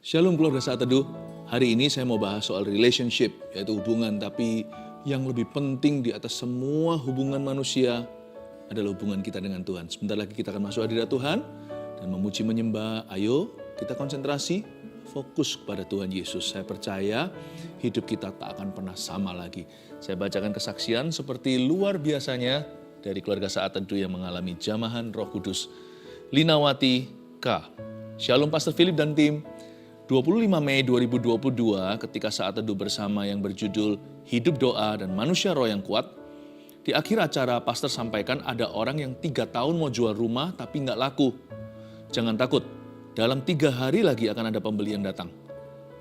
Shalom keluarga Saat Teduh. Hari ini saya mau bahas soal relationship, yaitu hubungan. Tapi yang lebih penting di atas semua hubungan manusia adalah hubungan kita dengan Tuhan. Sebentar lagi kita akan masuk hadirat Tuhan dan memuji menyembah. Ayo kita konsentrasi, fokus kepada Tuhan Yesus. Saya percaya hidup kita tak akan pernah sama lagi. Saya bacakan kesaksian seperti luar biasanya dari keluarga Saat Teduh yang mengalami jamahan Roh Kudus. Linawati K. Shalom Pastor Philip dan tim. 25 Mei 2022 ketika Saat Teduh bersama yang berjudul Hidup Doa dan Manusia Roh yang Kuat. Di akhir acara pastor sampaikan ada orang yang 3 tahun mau jual rumah tapi nggak laku. Jangan takut, dalam 3 hari lagi akan ada pembeli yang datang.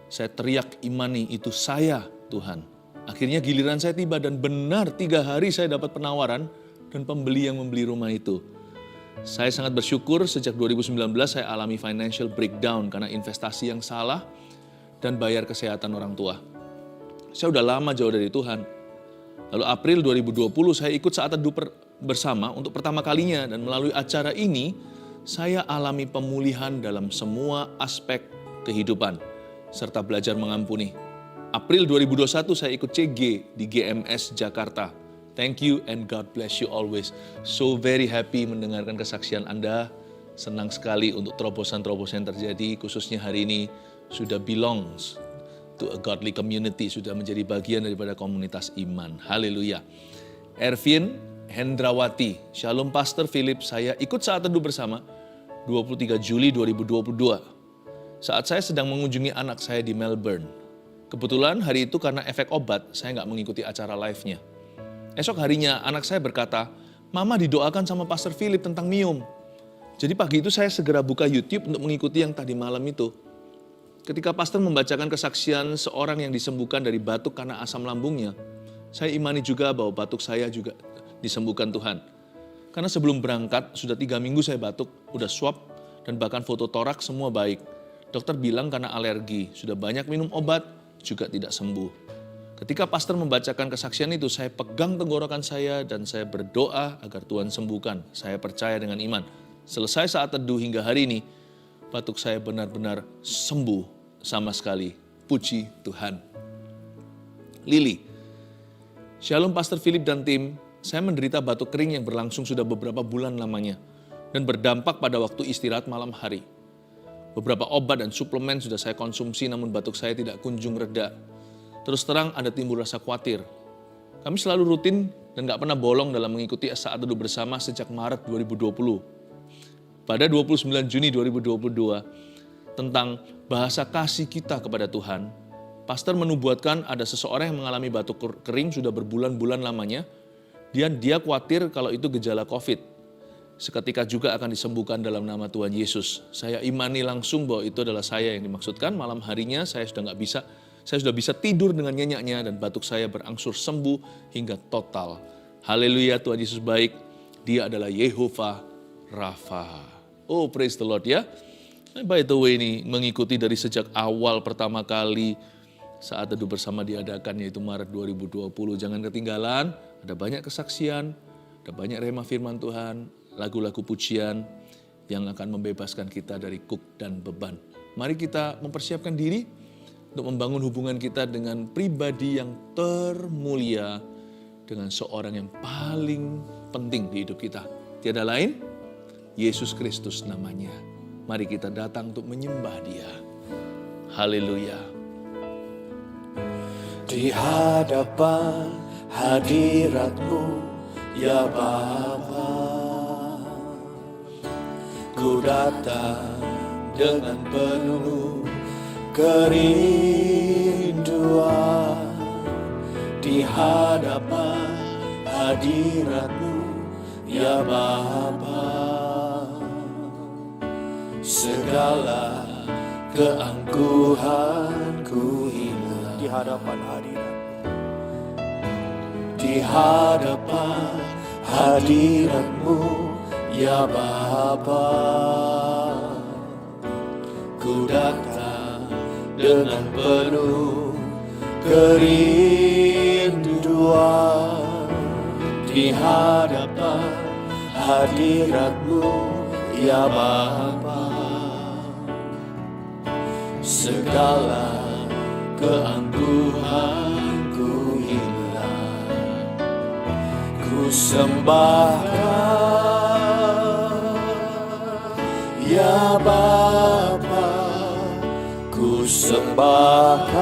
Saya teriak imani, itu saya Tuhan. Akhirnya giliran saya tiba dan benar 3 hari saya dapat penawaran dan pembeli yang membeli rumah itu. Saya sangat bersyukur sejak 2019 saya alami financial breakdown karena investasi yang salah dan bayar kesehatan orang tua. Saya udah lama jauh dari Tuhan. Lalu April 2020 saya ikut Saat Teduh bersama untuk pertama kalinya dan melalui acara ini saya alami pemulihan dalam semua aspek kehidupan serta belajar mengampuni. April 2021 saya ikut CG di GMS Jakarta. Thank you and God bless you always. So very happy mendengarkan kesaksian Anda. Senang sekali untuk terobosan-terobosan yang terjadi, khususnya hari ini sudah belongs to a godly community, sudah menjadi bagian daripada komunitas iman. Haleluya. Ervin Hendrawati, Shalom Pastor Philip, saya ikut Saat Teduh bersama 23 Juli 2022. Saat saya sedang mengunjungi anak saya di Melbourne. Kebetulan hari itu karena efek obat, saya nggak mengikuti acara live-nya. Esok harinya anak saya berkata, Mama didoakan sama Pastor Philip tentang miom. Jadi pagi itu saya segera buka YouTube untuk mengikuti yang tadi malam itu. Ketika pastor membacakan kesaksian seorang yang disembuhkan dari batuk karena asam lambungnya, saya imani juga bahwa batuk saya juga disembuhkan Tuhan. Karena sebelum berangkat, sudah 3 minggu saya batuk, udah swab, dan bahkan foto torak semua baik. Dokter bilang karena alergi, sudah banyak minum obat, juga tidak sembuh. Ketika pastor membacakan kesaksian itu, saya pegang tenggorokan saya dan saya berdoa agar Tuhan sembuhkan. Saya percaya dengan iman. Selesai Saat Teduh hingga hari ini, batuk saya benar-benar sembuh sama sekali. Puji Tuhan. Lili, Shalom Pastor Philip dan tim. Saya menderita batuk kering yang berlangsung sudah beberapa bulan lamanya dan berdampak pada waktu istirahat malam hari. Beberapa obat dan suplemen sudah saya konsumsi namun batuk saya tidak kunjung reda. Terus terang ada timbul rasa khawatir. Kami selalu rutin dan gak pernah bolong dalam mengikuti Saat Teduh bersama sejak Maret 2020. Pada 29 Juni 2022, tentang bahasa kasih kita kepada Tuhan, pastor menubuatkan ada seseorang yang mengalami batuk kering sudah berbulan-bulan lamanya, dan dia khawatir kalau itu gejala COVID. Seketika juga akan disembuhkan dalam nama Tuhan Yesus. Saya imani langsung bahwa itu adalah saya yang dimaksudkan. Malam harinya saya sudah bisa tidur dengan nyenyaknya dan batuk saya berangsur sembuh hingga total. Haleluya, Tuhan Yesus baik. Dia adalah Yehovah Rafa. Oh, praise the Lord ya. By the way ini mengikuti dari sejak awal pertama kali Saat Teduh bersama diadakan yaitu Maret 2020. Jangan ketinggalan, ada banyak kesaksian, ada banyak rema firman Tuhan, lagu-lagu pujian yang akan membebaskan kita dari kuk dan beban. Mari kita mempersiapkan diri untuk membangun hubungan kita dengan pribadi yang termulia, dengan seorang yang paling penting di hidup kita. Tiada lain, Yesus Kristus namanya. Mari kita datang untuk menyembah Dia. Haleluya. Di hadapan hadirat-Mu, ya Bapa, ku datang dengan penuh kerinduan. Di hadapan hadirat-Mu, ya Bapa, segala keangkuhanku hilang. Di hadapan hadirat-Mu, di hadapan hadirat-Mu, ya Bapa, ku datang dengan penuh kerinduan. Di hadapan hadirat-Mu, ya Bapa, segala keangkuhanku hilang. Ku sembahkan, ya Bapa, ku sembahkan,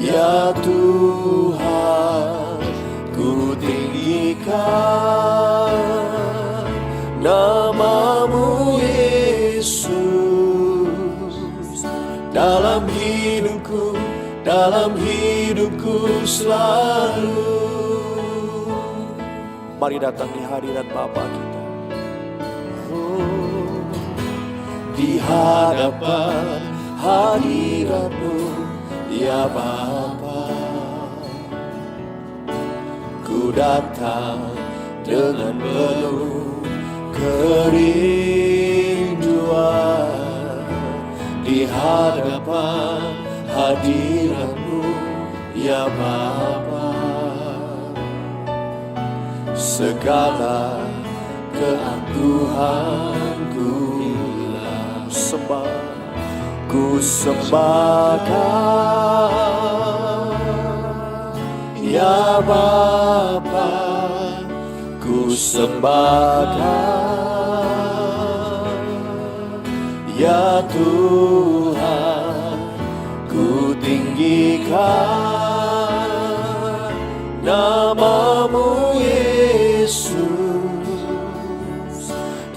ya Tuhan, ku tinggikan nama-Mu Yesus dalam hidupku selalu. Mari datang di hadirat Bapa kita. Di hadapan hadirat-Mu, ya Bapa, ku datang dengan penuh kerinduan. Di hadapan hadirat-Mu, ya Bapa, segala keangkuhanku ku sembahkan, ya Bapa, ku sembahkan, ya Tuhan, ku tinggikan nama-Mu Yesus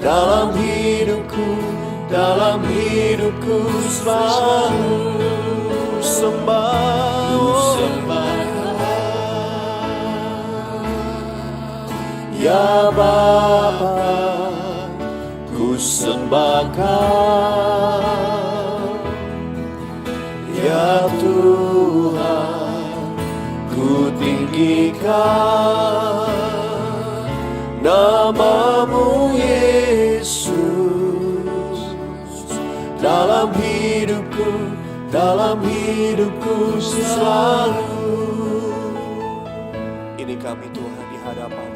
dalam hidupku selalu. Ya Bapa, ku sembahkan, ya Tuhan, ku tinggikan nama-Mu Yesus dalam hidupku selalu. Ini kami Tuhan di hadapan-Mu,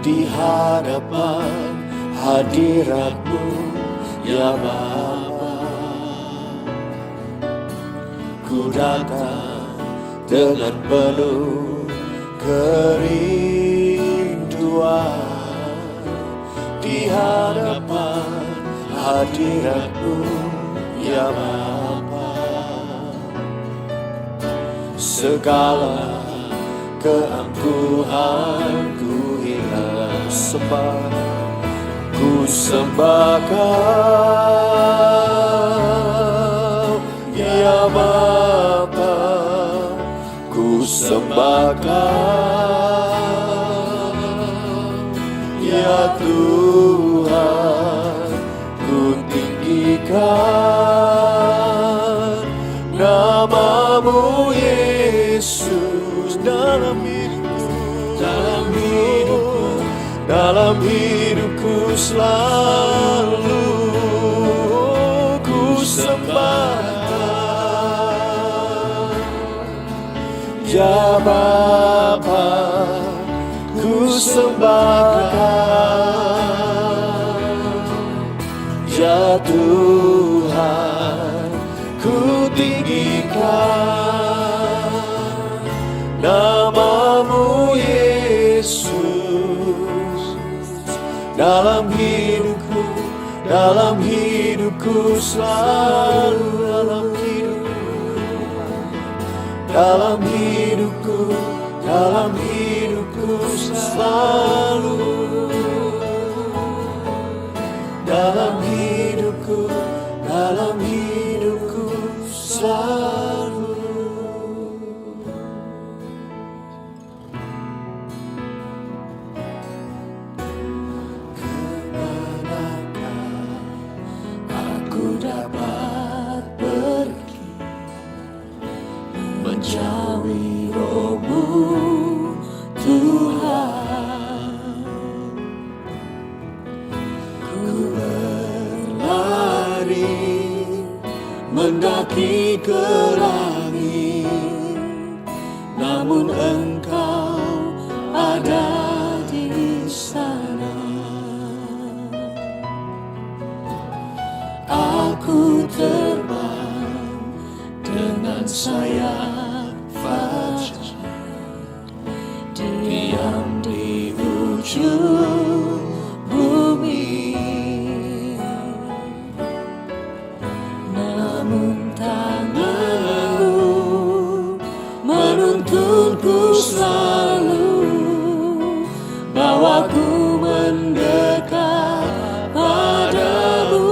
di hadapan hadirat-Mu, ya Bapa, ku datang dengan penuh kerinduan. Di hadapan hadirat-Mu, ya Bapa, segala keangkuhanku hilang. Ku sembahkan, ya Bapa, ku sembahkan, ya Tuhan, ku tinggikan nama-Mu Yesus dalam hidupku selalu. Ku sembahkan, ya Bapa, ku sembahkan, ya Tuhan, ku tinggikan nama-Mu Yesus dalam hidupku selalu. Dalam hidupku selalu. Dalam hidupku selalu. Kemanakah aku dapat pergi menjauhi Roh-Mu, Tuhan? Ku berlari mendaki ke langit, namun Engkau ada di sana. fajar, diam di ujung bumi. Namun tanganmu menuntunku selalu, bawaku mendekat padamu.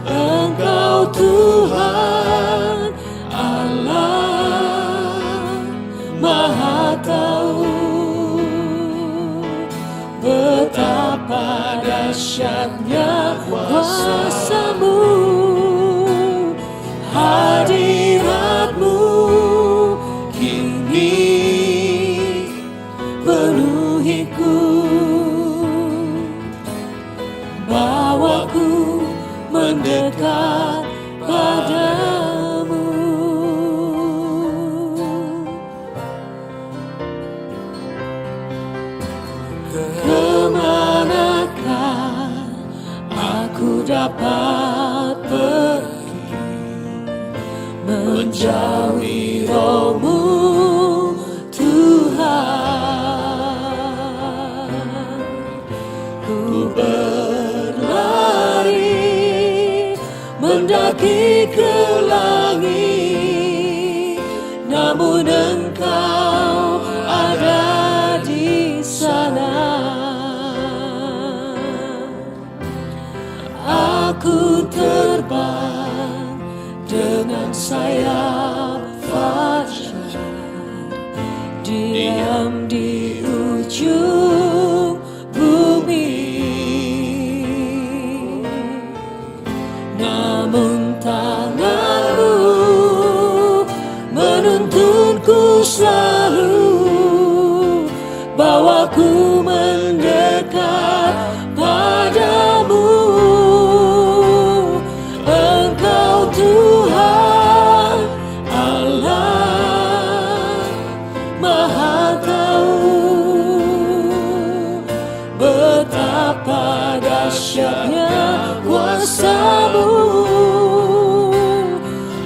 Engkau Tuhan Allah Maha Tahu, betapa dahsyatnya kuasa-Mu, hadirat-Mu kini penuhiku. Bawaku mendekat padamu. Kemanakah aku dapat pergi, menjauhi Roh-Mu Tuhan? Ku berlari mendaki ke langit, namun Engkau ada di sana. Aku terbang dengan sayap fajar, diam di ujung bumi. Namun tangan-Mu menuntunku selalu, bawaku mendekat padamu. Engkau Tuhan Allah Maha Tahu, betapa dahsyatnya kuasa-Mu,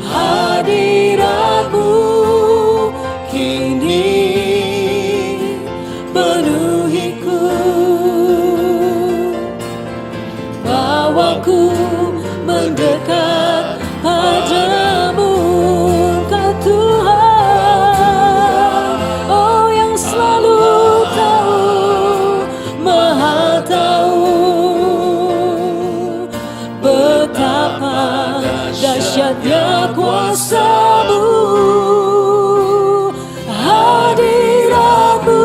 hadirat-Mu kini penuhiku. Bawaku mendekat padamu. Engkau Tuhan, oh yang selalu tahu, Maha Tahu, betapa dahsyatnya kuasa-Mu, hadirat-Mu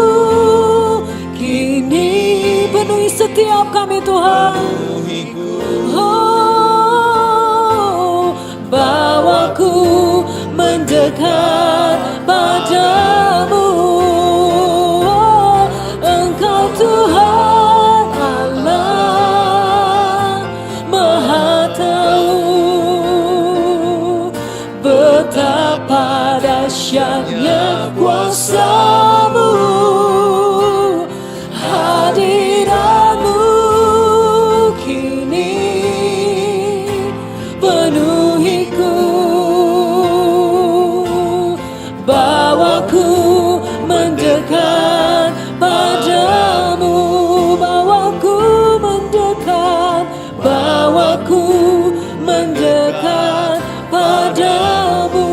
kini penuhi setiap kami Tuhan. Oh, bawaku mendekat padamu. Engkau Tuhan Allah Maha Tahu, betapa dahsyatnya kuasa-Mu, hadirat-Mu kini penuhiku. Bawaku mendekat padamu. Bawaku mendekat, bawaku mendekat padamu.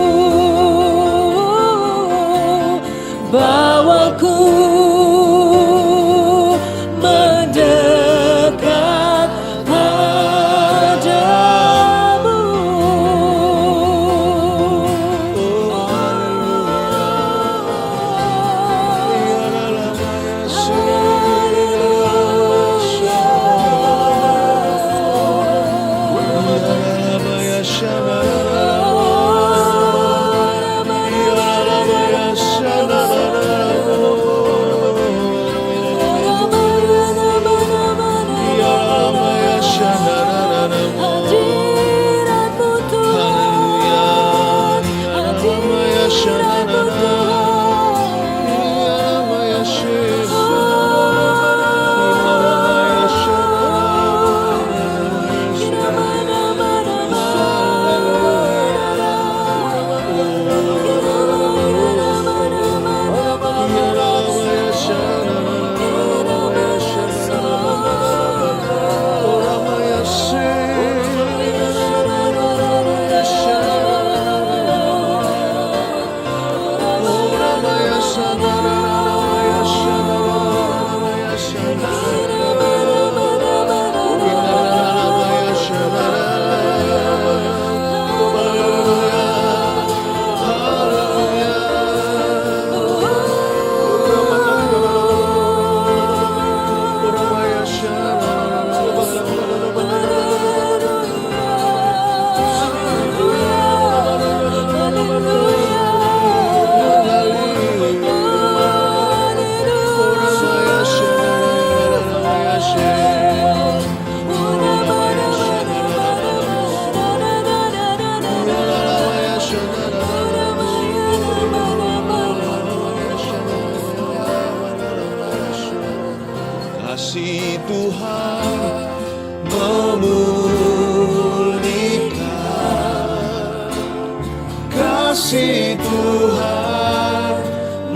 kasih Tuhan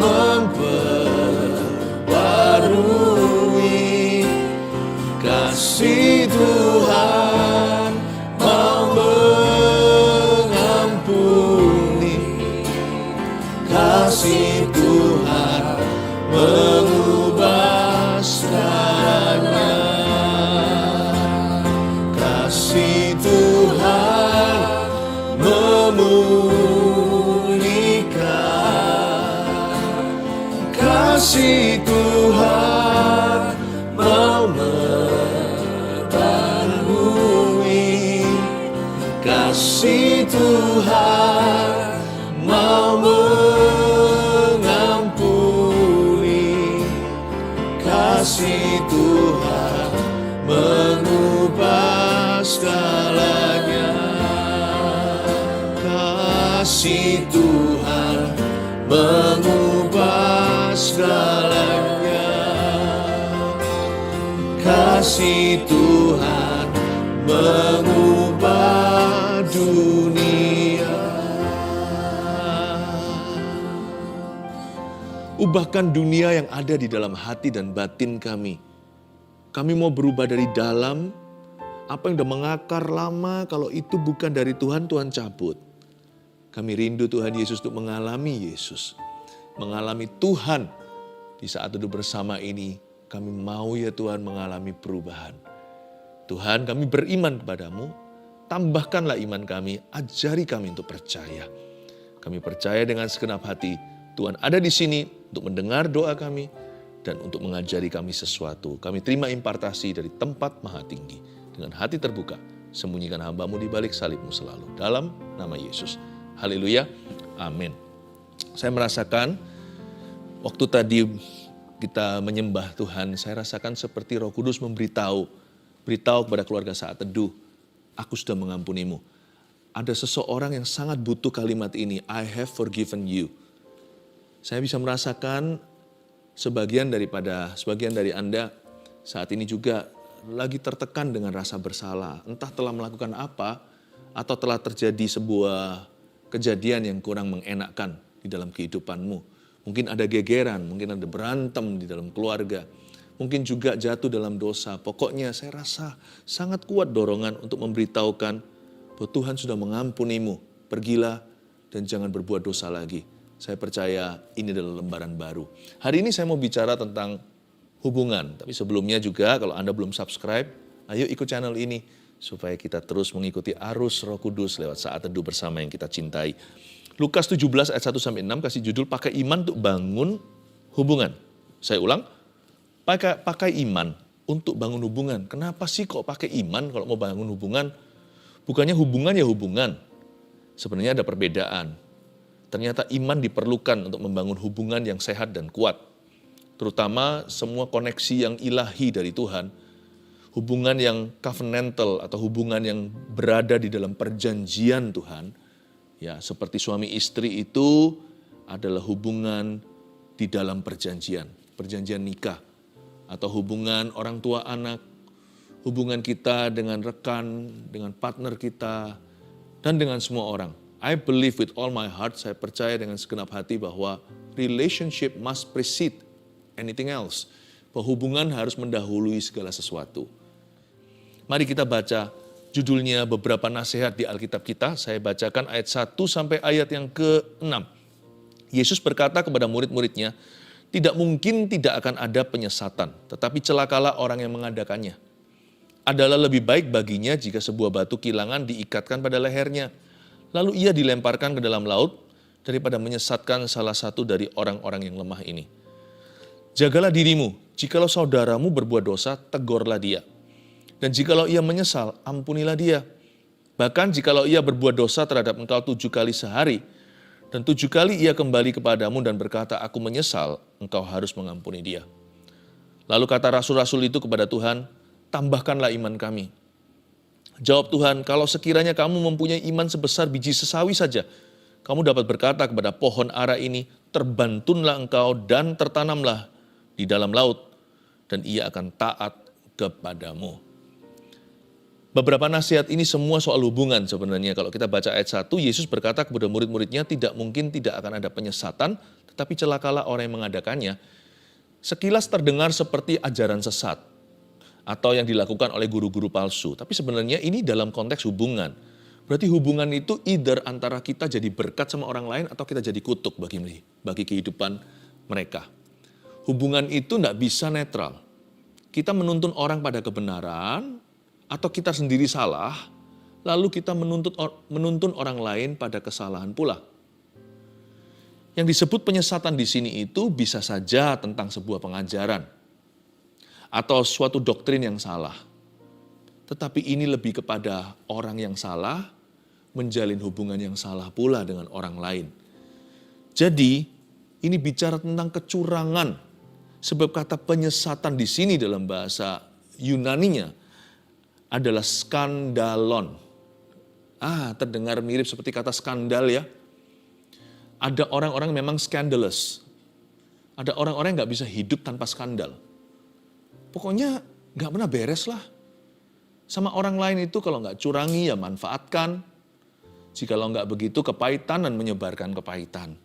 memperbarui, kasih Tuhan mau mengampuni, kasih Tuhan mengubah segalanya, kasih Tuhan memulihkan, kasih Tuhan mau memperbarui, kasih Tuhan mau mengampuni, kasih Tuhan mengubah segalanya, kasih Tuhan mengubah segalanya, kasih Tuhan mengubah dunia. Ubahkan dunia yang ada di dalam hati dan batin kami. Kami mau berubah dari dalam. Apa yang sudah mengakar lama, kalau itu bukan dari Tuhan, Tuhan cabut. Kami rindu Tuhan Yesus untuk mengalami Yesus. Mengalami Tuhan. Di saat duduk bersama ini, kami mau ya Tuhan mengalami perubahan. Tuhan, kami beriman kepadamu. Tambahkanlah iman kami, ajari kami untuk percaya. Kami percaya dengan segenap hati, Tuhan ada di sini untuk mendengar doa kami dan untuk mengajari kami sesuatu. Kami terima impartasi dari tempat maha tinggi. Dengan hati terbuka, sembunyikan hamba-Mu di balik salib-Mu selalu. Dalam nama Yesus. Haleluya. Amin. Saya merasakan waktu tadi kita menyembah Tuhan, saya rasakan seperti Roh Kudus beritahu kepada keluarga Saat Teduh, aku sudah mengampunimu. Ada seseorang yang sangat butuh kalimat ini, I have forgiven you. Saya bisa merasakan sebagian dari Anda saat ini juga lagi tertekan dengan rasa bersalah. Entah telah melakukan apa atau telah terjadi sebuah kejadian yang kurang mengenakkan di dalam kehidupanmu. Mungkin ada gegeran, mungkin ada berantem di dalam keluarga. Mungkin juga jatuh dalam dosa. Pokoknya saya rasa sangat kuat dorongan untuk memberitahukan bahwa Tuhan sudah mengampunimu. Pergilah dan jangan berbuat dosa lagi. Saya percaya ini adalah lembaran baru. Hari ini saya mau bicara tentang hubungan. Tapi sebelumnya juga kalau Anda belum subscribe, ayo ikut channel ini. Supaya kita terus mengikuti arus Roh Kudus lewat Saat Teduh bersama yang kita cintai. Lukas 17 ayat 1-6 kasih judul pakai iman untuk bangun hubungan. Saya ulang, pakai iman untuk bangun hubungan. Kenapa sih kok pakai iman kalau mau bangun hubungan? Bukannya hubungan ya hubungan. Sebenarnya ada perbedaan. Ternyata iman diperlukan untuk membangun hubungan yang sehat dan kuat. Terutama semua koneksi yang ilahi dari Tuhan. Hubungan yang covenantal atau hubungan yang berada di dalam perjanjian Tuhan. Ya, seperti suami istri itu adalah hubungan di dalam perjanjian nikah. Atau hubungan orang tua anak, hubungan kita dengan rekan, dengan partner kita, dan dengan semua orang. I believe with all my heart, saya percaya dengan segenap hati bahwa relationship must precede anything else. Bahwa hubungan harus mendahului segala sesuatu. Mari kita baca judulnya beberapa nasihat di Alkitab kita. Saya bacakan ayat 1 sampai ayat yang ke-6. Yesus berkata kepada murid-muridnya, tidak mungkin tidak akan ada penyesatan, tetapi celakalah orang yang mengadakannya. Adalah lebih baik baginya jika sebuah batu kilangan diikatkan pada lehernya, lalu ia dilemparkan ke dalam laut daripada menyesatkan salah satu dari orang-orang yang lemah ini. Jagalah dirimu, jikalau saudaramu berbuat dosa, tegurlah dia. Dan jikalau ia menyesal, ampunilah dia. Bahkan jikalau ia berbuat dosa terhadap engkau 7 kali sehari, dan 7 kali ia kembali kepadamu dan berkata, aku menyesal, engkau harus mengampuni dia. Lalu kata rasul-rasul itu kepada Tuhan, tambahkanlah iman kami. Jawab Tuhan, kalau sekiranya kamu mempunyai iman sebesar biji sesawi saja, kamu dapat berkata kepada pohon ara ini, terbantunlah engkau dan tertanamlah di dalam laut, dan ia akan taat kepadamu. Beberapa nasihat ini semua soal hubungan sebenarnya. Kalau kita baca ayat 1, Yesus berkata kepada murid-muridnya, tidak mungkin tidak akan ada penyesatan, tetapi celakalah orang yang mengadakannya. Sekilas terdengar seperti ajaran sesat atau yang dilakukan oleh guru-guru palsu. Tapi sebenarnya ini dalam konteks hubungan. Berarti hubungan itu either antara kita jadi berkat sama orang lain atau kita jadi kutuk bagi kehidupan mereka. Hubungan itu tidak bisa netral. Kita menuntun orang pada kebenaran atau kita sendiri salah, lalu kita menuntun orang lain pada kesalahan pula. Yang disebut penyesatan di sini itu bisa saja tentang sebuah pengajaran atau suatu doktrin yang salah. Tetapi ini lebih kepada orang yang salah menjalin hubungan yang salah pula dengan orang lain. Jadi ini bicara tentang kecurangan. Sebab kata penyesatan di sini dalam bahasa Yunaninya adalah skandalon. Terdengar mirip seperti kata skandal ya. Ada orang-orang memang scandalous. Ada orang-orang yang gak bisa hidup tanpa skandal. Pokoknya gak pernah beres lah. Sama orang lain itu kalau gak curangi ya manfaatkan. Jikalau gak begitu kepahitan dan menyebarkan kepahitan.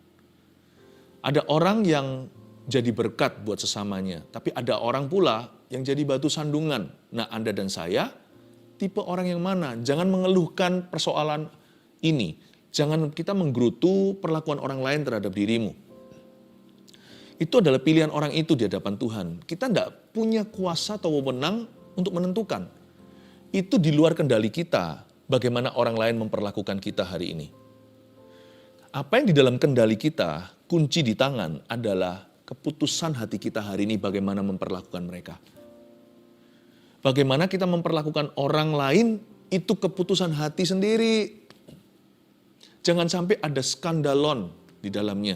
Ada orang yang jadi berkat buat sesamanya. Tapi ada orang pula yang jadi batu sandungan. Nah, Anda dan saya tipe orang yang mana? Jangan mengeluhkan persoalan ini. Jangan kita menggerutu perlakuan orang lain terhadap dirimu. Itu adalah pilihan orang itu di hadapan Tuhan. Kita tidak punya kuasa atau wewenang untuk menentukan. Itu di luar kendali kita, bagaimana orang lain memperlakukan kita hari ini. Apa yang di dalam kendali kita, kunci di tangan adalah keputusan hati kita hari ini bagaimana memperlakukan mereka. Bagaimana kita memperlakukan orang lain, itu keputusan hati sendiri. Jangan sampai ada skandalon di dalamnya.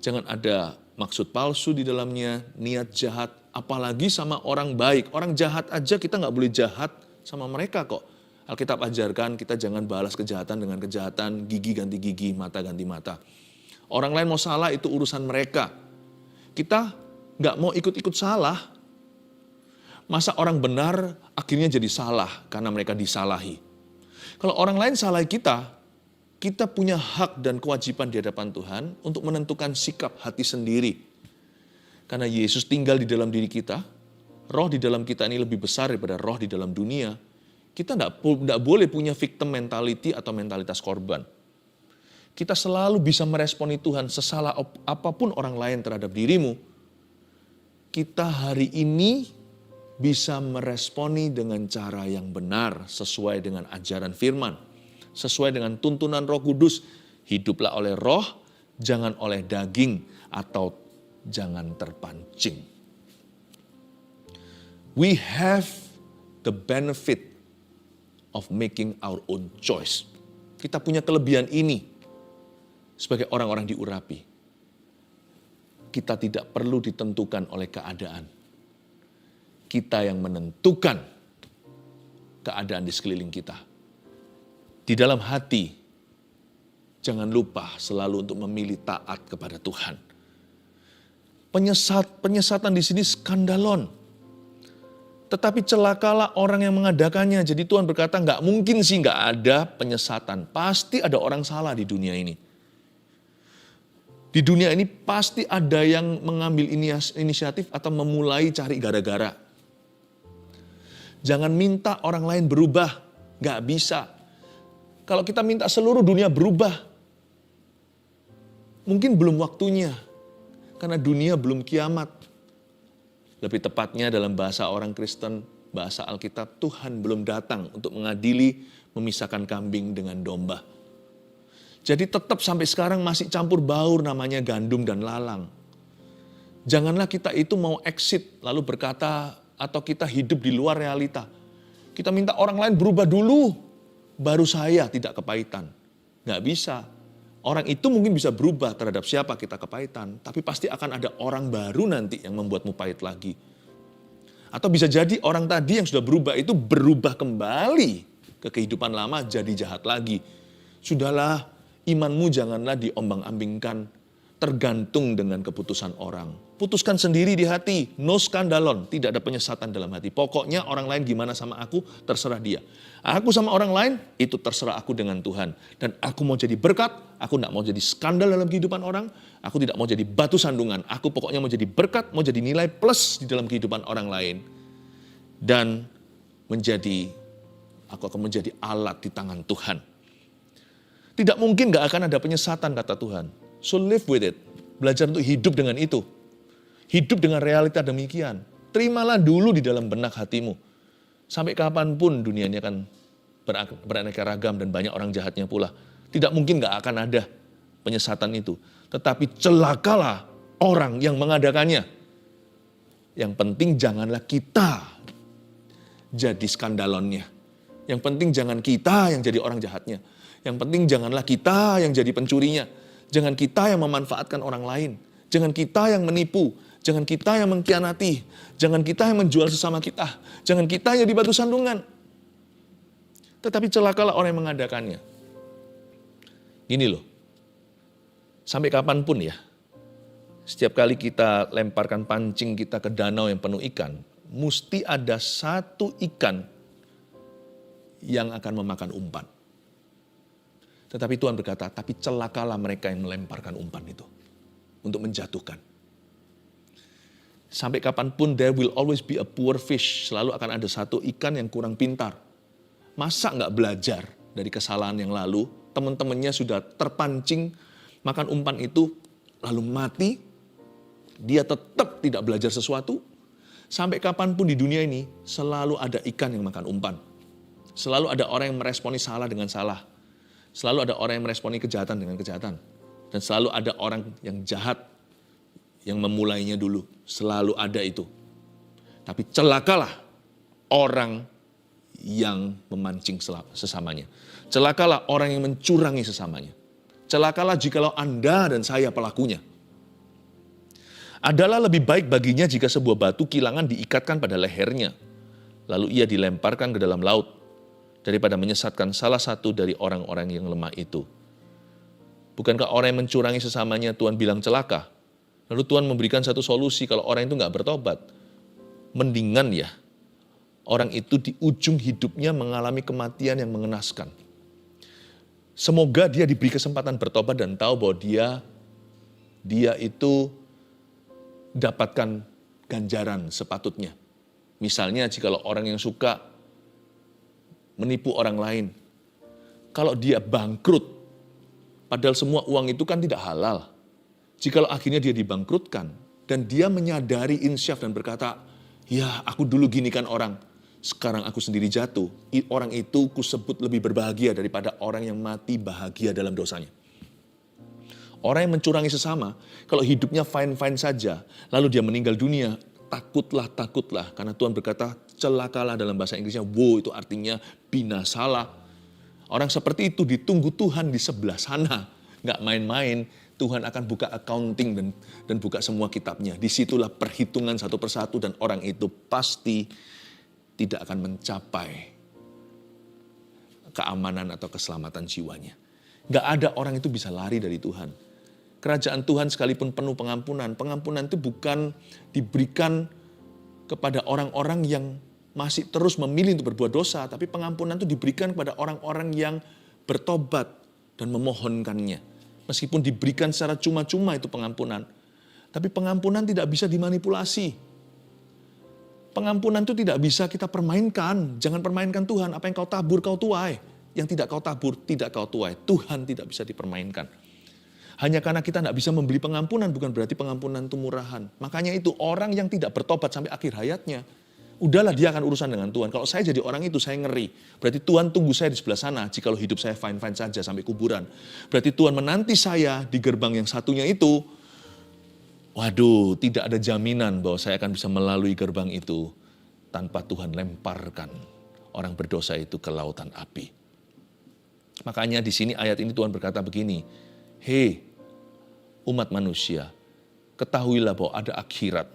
Jangan ada maksud palsu di dalamnya, niat jahat. Apalagi sama orang baik. Orang jahat aja kita nggak boleh jahat sama mereka kok. Alkitab ajarkan kita jangan balas kejahatan dengan kejahatan, gigi ganti gigi, mata ganti mata. Orang lain mau salah itu urusan mereka. Kita nggak mau ikut-ikut salah. Masa orang benar akhirnya jadi salah karena mereka disalahi. Kalau orang lain salahi kita punya hak dan kewajiban di hadapan Tuhan untuk menentukan sikap hati sendiri. Karena Yesus tinggal di dalam diri kita, roh di dalam kita ini lebih besar daripada roh di dalam dunia. Kita tidak boleh punya victim mentality atau mentalitas korban. Kita selalu bisa meresponi Tuhan sesalah apapun orang lain terhadap dirimu. Kita hari ini bisa meresponi dengan cara yang benar sesuai dengan ajaran firman. Sesuai dengan tuntunan Roh Kudus. Hiduplah oleh roh, jangan oleh daging atau jangan terpancing. We have the benefit of making our own choice. Kita punya kelebihan ini sebagai orang-orang diurapi. Kita tidak perlu ditentukan oleh keadaan. Kita yang menentukan keadaan di sekeliling kita. Di dalam hati, jangan lupa selalu untuk memilih taat kepada Tuhan. Penyesatan di sini skandalon. Tetapi celakalah orang yang mengadakannya. Jadi Tuhan berkata, nggak mungkin sih nggak ada penyesatan. Pasti ada orang salah di dunia ini. Di dunia ini pasti ada yang mengambil inisiatif atau memulai cari gara-gara. Jangan minta orang lain berubah, nggak bisa. Kalau kita minta seluruh dunia berubah, mungkin belum waktunya. Karena dunia belum kiamat. Lebih tepatnya dalam bahasa orang Kristen, bahasa Alkitab, Tuhan belum datang untuk mengadili, memisahkan kambing dengan domba. Jadi tetap sampai sekarang masih campur baur namanya gandum dan lalang. Janganlah kita itu mau exit lalu berkata atau kita hidup di luar realita. Kita minta orang lain berubah dulu, baru saya tidak kepahitan. Nggak bisa. Orang itu mungkin bisa berubah terhadap siapa kita kepahitan, tapi pasti akan ada orang baru nanti yang membuatmu pahit lagi. Atau bisa jadi orang tadi yang sudah berubah itu berubah kembali ke kehidupan lama jadi jahat lagi. Sudahlah, imanmu janganlah diombang-ambingkan tergantung dengan keputusan orang. putuskan sendiri di hati. No skandalon, tidak ada penyesatan dalam hati. Pokoknya orang lain gimana sama aku, terserah dia. Aku sama orang lain, itu terserah aku dengan Tuhan. Dan aku mau jadi berkat, aku tidak mau jadi skandal dalam kehidupan orang. Aku tidak mau jadi batu sandungan. Aku pokoknya mau jadi berkat, mau jadi nilai plus di dalam kehidupan orang lain. Dan aku akan menjadi alat di tangan Tuhan. Tidak mungkin gak akan ada penyesatan, kata Tuhan. So live with it. Belajar untuk hidup dengan itu. Hidup dengan realita demikian. Terimalah dulu di dalam benak hatimu. Sampai kapanpun dunia ini akan beraneka ragam dan banyak orang jahatnya pula. Tidak mungkin gak akan ada penyesatan itu. Tetapi celakalah orang yang mengadakannya. Yang penting janganlah kita jadi skandalonnya. Yang penting jangan kita yang jadi orang jahatnya. Yang penting janganlah kita yang jadi pencurinya. Jangan kita yang memanfaatkan orang lain. Jangan kita yang menipu. Jangan kita yang mengkhianati. Jangan kita yang menjual sesama kita. Jangan kita yang jadi batu sandungan. Tetapi celakalah orang yang mengadakannya. Gini loh. Sampai kapanpun ya. Setiap kali kita lemparkan pancing kita ke danau yang penuh ikan. Mesti ada satu ikan yang akan memakan umpan. Tetapi Tuhan berkata, tapi celakalah mereka yang melemparkan umpan itu. Untuk menjatuhkan. Sampai kapanpun there will always be a poor fish. Selalu akan ada satu ikan yang kurang pintar. Masa nggak belajar dari kesalahan yang lalu? Teman-temannya sudah terpancing makan umpan itu, lalu mati. Dia tetap tidak belajar sesuatu. Sampai kapanpun di dunia ini, selalu ada ikan yang makan umpan. Selalu ada orang yang meresponi salah dengan salah. Selalu ada orang yang meresponi kejahatan dengan kejahatan. Dan selalu ada orang yang jahat yang memulainya dulu. Selalu ada itu. Tapi celakalah orang yang memancing sesamanya. Celakalah orang yang mencurangi sesamanya. Celakalah jikalau Anda dan saya pelakunya. Adalah lebih baik baginya jika sebuah batu kilangan diikatkan pada lehernya. Lalu ia dilemparkan ke dalam laut. Daripada menyesatkan salah satu dari orang-orang yang lemah itu. Bukankah orang yang mencurangi sesamanya Tuhan bilang celaka? Lalu Tuhan memberikan satu solusi kalau orang itu nggak bertobat. Mendingan ya, orang itu di ujung hidupnya mengalami kematian yang mengenaskan. Semoga dia diberi kesempatan bertobat dan tahu bahwa dia itu dapatkan ganjaran sepatutnya. Misalnya jika orang yang suka menipu orang lain, kalau dia bangkrut, padahal semua uang itu kan tidak halal. Jikalau akhirnya dia dibangkrutkan dan dia menyadari insyaf dan berkata, ya aku dulu gini kan orang, sekarang aku sendiri jatuh. Orang itu kusebut lebih berbahagia daripada orang yang mati bahagia dalam dosanya. Orang yang mencurangi sesama, kalau hidupnya fine-fine saja, lalu dia meninggal dunia, takutlah. Karena Tuhan berkata, celakalah dalam bahasa Inggrisnya, woe itu artinya binasalah. Orang seperti itu ditunggu Tuhan di sebelah sana. Nggak main-main, Tuhan akan buka accounting dan buka semua kitabnya. Disitulah perhitungan satu persatu dan orang itu pasti tidak akan mencapai keamanan atau keselamatan jiwanya. Nggak ada orang itu bisa lari dari Tuhan. Kerajaan Tuhan sekalipun penuh pengampunan. Pengampunan itu bukan diberikan kepada orang-orang yang masih terus memilih untuk berbuat dosa. Tapi pengampunan itu diberikan kepada orang-orang yang bertobat dan memohonkannya. Meskipun diberikan secara cuma-cuma itu pengampunan. Tapi pengampunan tidak bisa dimanipulasi. Pengampunan itu tidak bisa kita permainkan. Jangan permainkan Tuhan. Apa yang kau tabur kau tuai. Yang tidak kau tabur tidak kau tuai. Tuhan tidak bisa dipermainkan. Hanya karena kita tidak bisa membeli pengampunan bukan berarti pengampunan itu murahan. Makanya itu orang yang tidak bertobat sampai akhir hayatnya. Udahlah dia akan urusan dengan Tuhan. Kalau saya jadi orang itu saya ngeri. Berarti Tuhan tunggu saya di sebelah sana. Jikalau hidup saya fine-fine saja sampai kuburan. Berarti Tuhan menanti saya di gerbang yang satunya itu. Waduh, tidak ada jaminan bahwa saya akan bisa melalui gerbang itu. Tanpa Tuhan lemparkan orang berdosa itu ke lautan api. Makanya di sini ayat ini Tuhan berkata begini. Hei umat manusia, ketahuilah bahwa ada akhirat.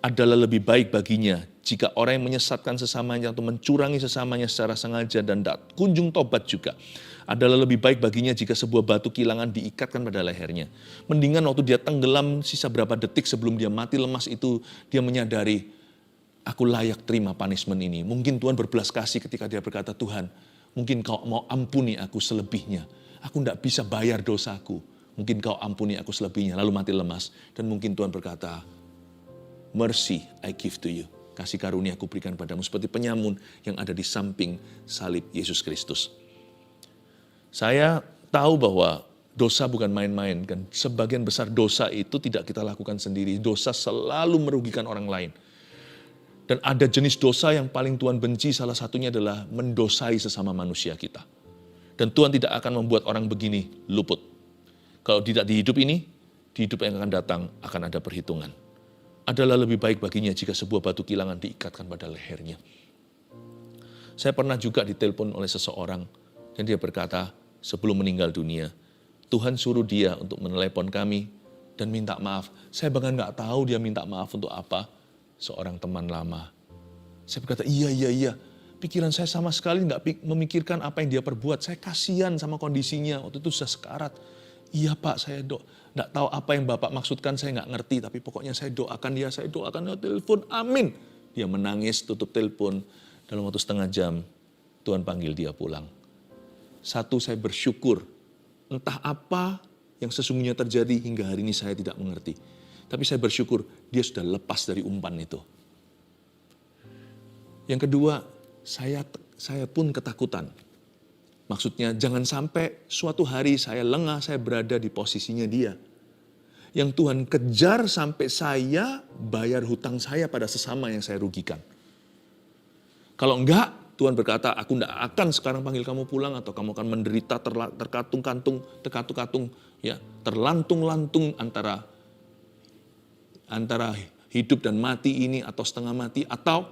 adalah lebih baik baginya jika orang yang menyesatkan sesamanya atau mencurangi sesamanya secara sengaja dan tak kunjung tobat juga. Adalah lebih baik baginya jika sebuah batu kilangan diikatkan pada lehernya. Mendingan waktu dia tenggelam sisa berapa detik sebelum dia mati lemas itu, dia menyadari, aku layak terima punishment ini. Mungkin Tuhan berbelas kasih ketika dia berkata, Tuhan, mungkin kau mau ampuni aku selebihnya. Aku tidak bisa bayar dosaku. Mungkin kau ampuni aku selebihnya. Lalu mati lemas. Dan mungkin Tuhan berkata, mercy I give to you. Kasih karunia aku berikan padamu. Seperti penyamun yang ada di samping salib Yesus Kristus. Saya tahu bahwa dosa bukan main-main. Kan? Sebagian besar dosa itu tidak kita lakukan sendiri. Dosa selalu merugikan orang lain. Dan ada jenis dosa yang paling Tuhan benci, salah satunya adalah mendosai sesama manusia kita. Dan Tuhan tidak akan membuat orang begini luput. Kalau tidak di hidup ini, di hidup yang akan datang akan ada perhitungan. Adalah lebih baik baginya jika sebuah batu kilangan diikatkan pada lehernya. Saya pernah juga ditelepon oleh seseorang dan dia berkata sebelum meninggal dunia, Tuhan suruh dia untuk menelepon kami dan minta maaf. Saya bahkan nggak tahu dia minta maaf untuk apa. Seorang teman lama. Saya berkata, iya. Pikiran saya sama sekali nggak memikirkan apa yang dia perbuat. Saya kasihan sama kondisinya. Waktu itu sudah sekarat. Iya Pak, saya nggak tahu apa yang Bapak maksudkan, saya nggak ngerti. Tapi pokoknya saya doakan dia, telepon, amin. Dia menangis, tutup telepon. Dalam waktu setengah jam, Tuhan panggil dia pulang. Satu, saya bersyukur. Entah apa yang sesungguhnya terjadi hingga hari ini saya tidak mengerti. Tapi saya bersyukur dia sudah lepas dari umpan itu. Yang kedua, saya pun ketakutan. Maksudnya jangan sampai suatu hari saya lengah, saya berada di posisinya dia. Yang Tuhan kejar sampai saya bayar hutang saya pada sesama yang saya rugikan. Kalau enggak, Tuhan berkata, aku enggak akan sekarang panggil kamu pulang atau kamu akan menderita terkatung-katung, ya, terlantung-lantung antara hidup dan mati ini atau setengah mati, atau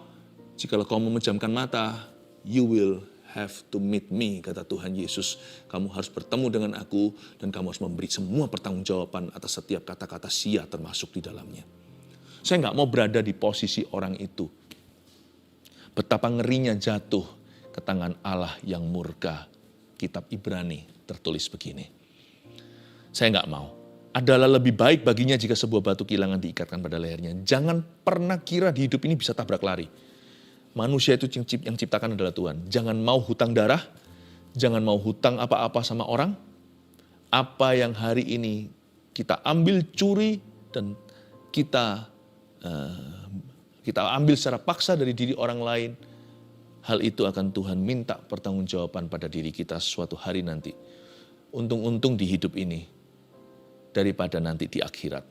jikalau kau memejamkan mata, you will have to meet me, kata Tuhan Yesus. Kamu harus bertemu dengan aku dan kamu harus memberi semua pertanggungjawaban atas setiap kata-kata sia termasuk di dalamnya. Saya nggak mau berada di posisi orang itu. Betapa ngerinya jatuh ke tangan Allah yang murka. Kitab Ibrani tertulis begini. Saya nggak mau. Adalah lebih baik baginya jika sebuah batu kilangan diikatkan pada lehernya. Jangan pernah kira di hidup ini bisa tabrak lari. Manusia itu yang ciptakan adalah Tuhan. Jangan mau hutang darah, jangan mau hutang apa-apa sama orang. Apa yang hari ini kita ambil curi dan kita ambil secara paksa dari diri orang lain, hal itu akan Tuhan minta pertanggungjawaban pada diri kita suatu hari nanti. Untung-untung di hidup ini daripada nanti di akhirat.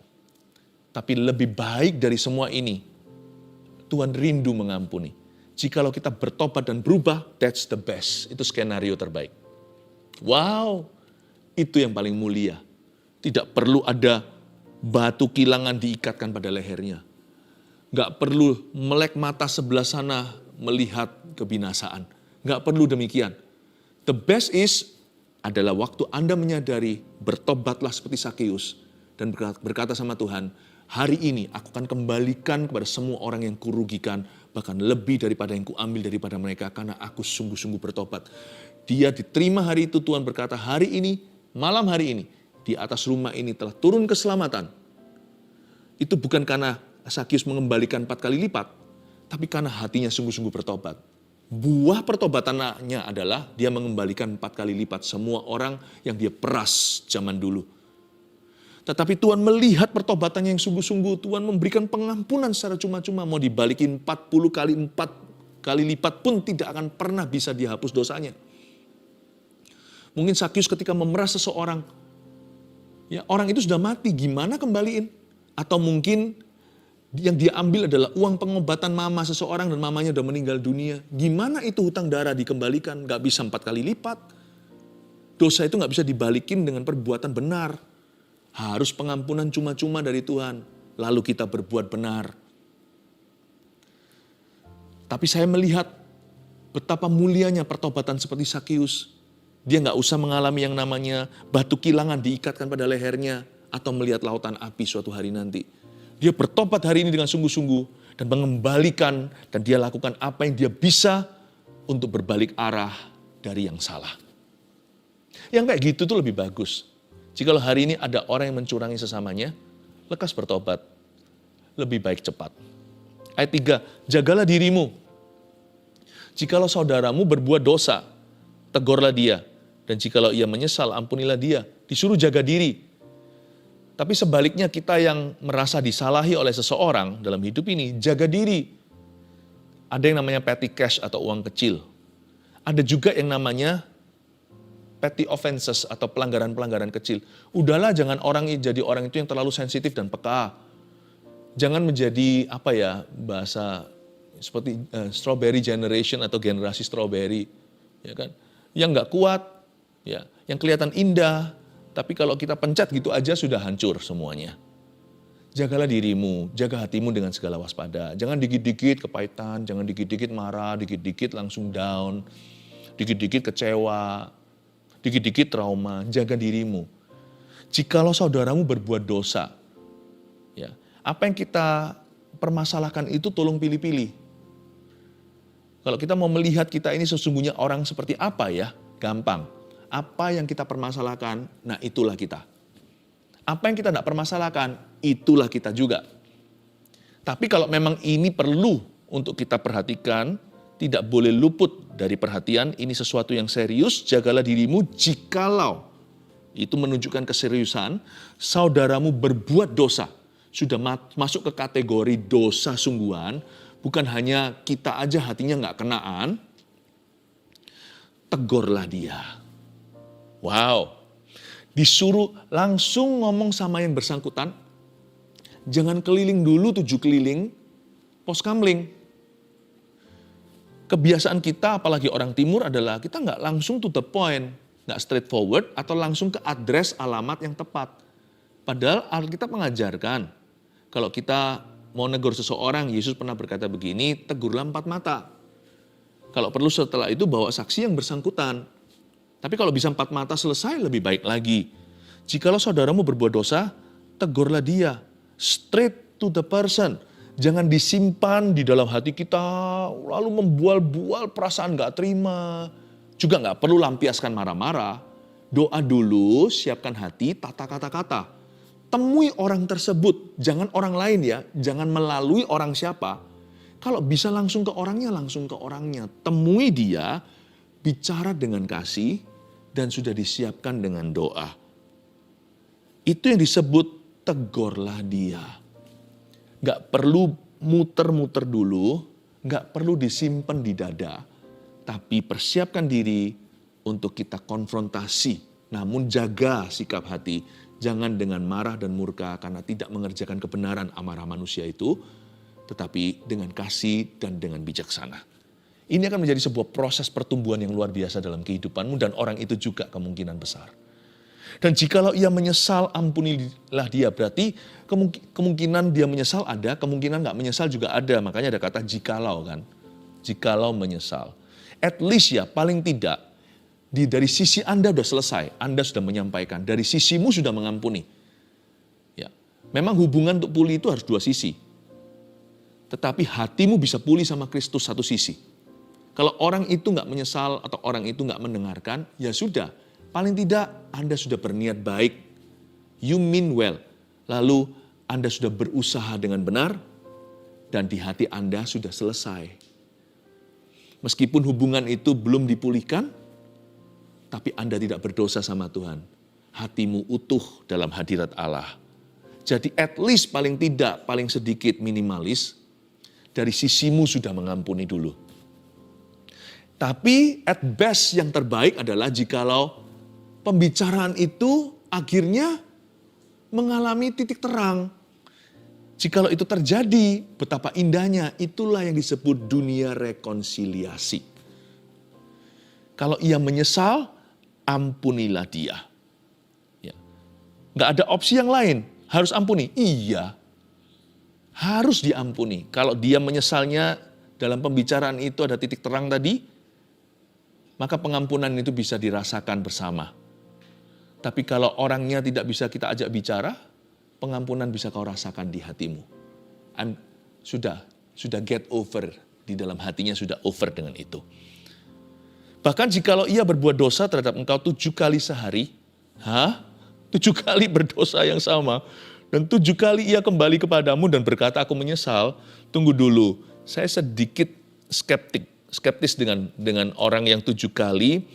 Tapi lebih baik dari semua ini, Tuhan rindu mengampuni. Jikalau kita bertobat dan berubah, that's the best. Itu skenario terbaik. Wow, itu yang paling mulia. Tidak perlu ada batu kilangan diikatkan pada lehernya. Gak perlu melek mata sebelah sana melihat kebinasaan. Gak perlu demikian. The best is adalah waktu Anda menyadari, bertobatlah seperti Sakeus dan berkata sama Tuhan, hari ini aku akan kembalikan kepada semua orang yang kurugikan, bahkan lebih daripada yang kuambil daripada mereka, karena aku sungguh-sungguh bertobat. Dia diterima hari itu, Tuhan berkata, hari ini, malam hari ini, di atas rumah ini telah turun keselamatan. Itu bukan karena Sakeus mengembalikan 4 kali lipat, tapi karena hatinya sungguh-sungguh bertobat. Buah pertobatannya adalah dia mengembalikan 4 kali lipat semua orang yang dia peras zaman dulu. Tetapi Tuhan melihat pertobatannya yang sungguh-sungguh. Tuhan memberikan pengampunan secara cuma-cuma. Mau dibalikin 40 kali 4 kali lipat pun tidak akan pernah bisa dihapus dosanya. Mungkin Sakeus ketika memeras seseorang, ya orang itu sudah mati, gimana kembaliin? Atau mungkin yang dia ambil adalah uang pengobatan mama seseorang dan mamanya udah meninggal dunia. Gimana itu hutang darah dikembalikan? Gak bisa 4 kali lipat. Dosa itu gak bisa dibalikin dengan perbuatan benar. Harus pengampunan cuma-cuma dari Tuhan. Lalu kita berbuat benar. Tapi saya melihat betapa mulianya pertobatan seperti Sakeus. Dia gak usah mengalami yang namanya batu kilangan diikatkan pada lehernya atau melihat lautan api suatu hari nanti. Dia bertobat hari ini dengan sungguh-sungguh dan mengembalikan dan dia lakukan apa yang dia bisa untuk berbalik arah dari yang salah. Yang kayak gitu tuh lebih bagus. Jikalau hari ini ada orang yang mencurangi sesamanya, lekas bertobat. Lebih baik cepat. Ayat 3, jagalah dirimu. Jikalau saudaramu berbuat dosa, tegurlah dia. Dan jikalau ia menyesal, ampunilah dia. Disuruh jaga diri. Tapi sebaliknya kita yang merasa disalahi oleh seseorang dalam hidup ini, jaga diri. Ada yang namanya petty cash atau uang kecil. Ada juga yang namanya petty offenses atau pelanggaran-pelanggaran kecil. Udahlah, jangan jadi orang itu yang terlalu sensitif dan peka. Jangan menjadi bahasa seperti strawberry generation atau generasi strawberry, ya kan? Yang nggak kuat, ya, yang kelihatan indah, tapi kalau kita pencet gitu aja sudah hancur semuanya. Jagalah dirimu, jaga hatimu dengan segala waspada. Jangan dikit-dikit kepahitan, jangan dikit-dikit marah, dikit-dikit langsung down, dikit-dikit kecewa, dikit-dikit trauma. Jaga dirimu. Jikalau saudaramu berbuat dosa, ya, apa yang kita permasalahkan itu tolong pilih-pilih. Kalau kita mau melihat kita ini sesungguhnya orang seperti apa ya, gampang. Apa yang kita permasalahkan, nah itulah kita. Apa yang kita tidak permasalahkan, itulah kita juga. Tapi kalau memang ini perlu untuk kita perhatikan, tidak boleh luput dari perhatian, ini sesuatu yang serius, jagalah dirimu jikalau itu menunjukkan keseriusan, saudaramu berbuat dosa, sudah masuk ke kategori dosa sungguhan, bukan hanya kita aja hatinya nggak kenaan, tegurlah dia. Wow, disuruh langsung ngomong sama yang bersangkutan, jangan keliling dulu 7 keliling, pos kamling. Kebiasaan kita, apalagi orang timur adalah kita nggak langsung to the point, nggak straightforward atau langsung ke address alamat yang tepat. Padahal Alkitab mengajarkan, kalau kita mau negur seseorang, Yesus pernah berkata begini, tegurlah 4 mata. Kalau perlu setelah itu bawa saksi yang bersangkutan. Tapi kalau bisa 4 mata selesai lebih baik lagi. Jikalau saudaramu berbuat dosa, tegurlah dia. Straight to the person. Jangan disimpan di dalam hati kita, lalu membual-bual perasaan gak terima. Juga gak perlu lampiaskan marah-marah. Doa dulu, siapkan hati, tata kata-kata. Temui orang tersebut, jangan orang lain ya, jangan melalui orang siapa. Kalau bisa langsung ke orangnya, langsung ke orangnya. Temui dia, bicara dengan kasih, dan sudah disiapkan dengan doa. Itu yang disebut tegurlah dia. Gak perlu muter-muter dulu, gak perlu disimpan di dada, tapi persiapkan diri untuk kita konfrontasi. Namun jaga sikap hati, jangan dengan marah dan murka karena tidak mengerjakan kebenaran amarah manusia itu, tetapi dengan kasih dan dengan bijaksana. Ini akan menjadi sebuah proses pertumbuhan yang luar biasa dalam kehidupanmu dan orang itu juga kemungkinan besar. Dan jikalau ia menyesal, ampunilah dia. Berarti kemungkinan dia menyesal ada, kemungkinan gak menyesal juga ada. Makanya ada kata jikalau kan. Jikalau menyesal. At least ya, paling tidak, dari sisi Anda sudah selesai. Anda sudah menyampaikan. Dari sisimu sudah mengampuni. Ya, memang hubungan untuk pulih itu harus 2 sisi. Tetapi hatimu bisa pulih sama Kristus 1 sisi. Kalau orang itu gak menyesal atau orang itu gak mendengarkan, ya sudah. Paling tidak Anda sudah berniat baik, you mean well. Lalu Anda sudah berusaha dengan benar dan di hati Anda sudah selesai. Meskipun hubungan itu belum dipulihkan, tapi Anda tidak berdosa sama Tuhan. Hatimu utuh dalam hadirat Allah. Jadi at least paling tidak, paling sedikit minimalis, dari sisimu sudah mengampuni dulu. Tapi at best yang terbaik adalah jikalau pembicaraan itu akhirnya mengalami titik terang. Jikalau itu terjadi, betapa indahnya, itulah yang disebut dunia rekonsiliasi. Kalau ia menyesal, ampunilah dia. Ya. Nggak ada opsi yang lain, harus ampuni. Iya, harus diampuni. Kalau dia menyesalnya dalam pembicaraan itu ada titik terang tadi, maka pengampunan itu bisa dirasakan bersama. Tapi kalau orangnya tidak bisa kita ajak bicara, pengampunan bisa kau rasakan di hatimu. Sudah get over, di dalam hatinya sudah over dengan itu. Bahkan jikalau ia berbuat dosa terhadap engkau 7 kali sehari, 7 kali berdosa yang sama, dan 7 kali ia kembali kepadamu dan berkata, aku menyesal, tunggu dulu, saya sedikit skeptis dengan orang yang 7 kali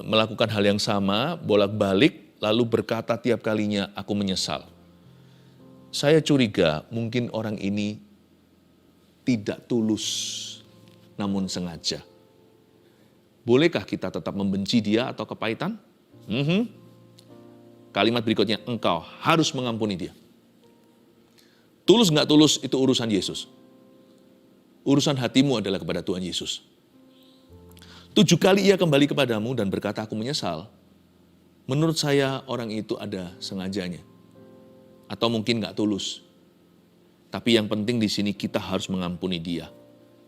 melakukan hal yang sama, bolak-balik, lalu berkata tiap kalinya, aku menyesal. Saya curiga mungkin orang ini tidak tulus, namun sengaja. Bolehkah kita tetap membenci dia atau kepahitan? Kalimat berikutnya, engkau harus mengampuni dia. Tulus nggak tulus itu urusan Yesus. Urusan hatimu adalah kepada Tuhan Yesus. 7 kali ia kembali kepadamu dan berkata, aku menyesal. Menurut saya orang itu ada sengajanya. Atau mungkin nggak tulus. Tapi yang penting di sini kita harus mengampuni dia.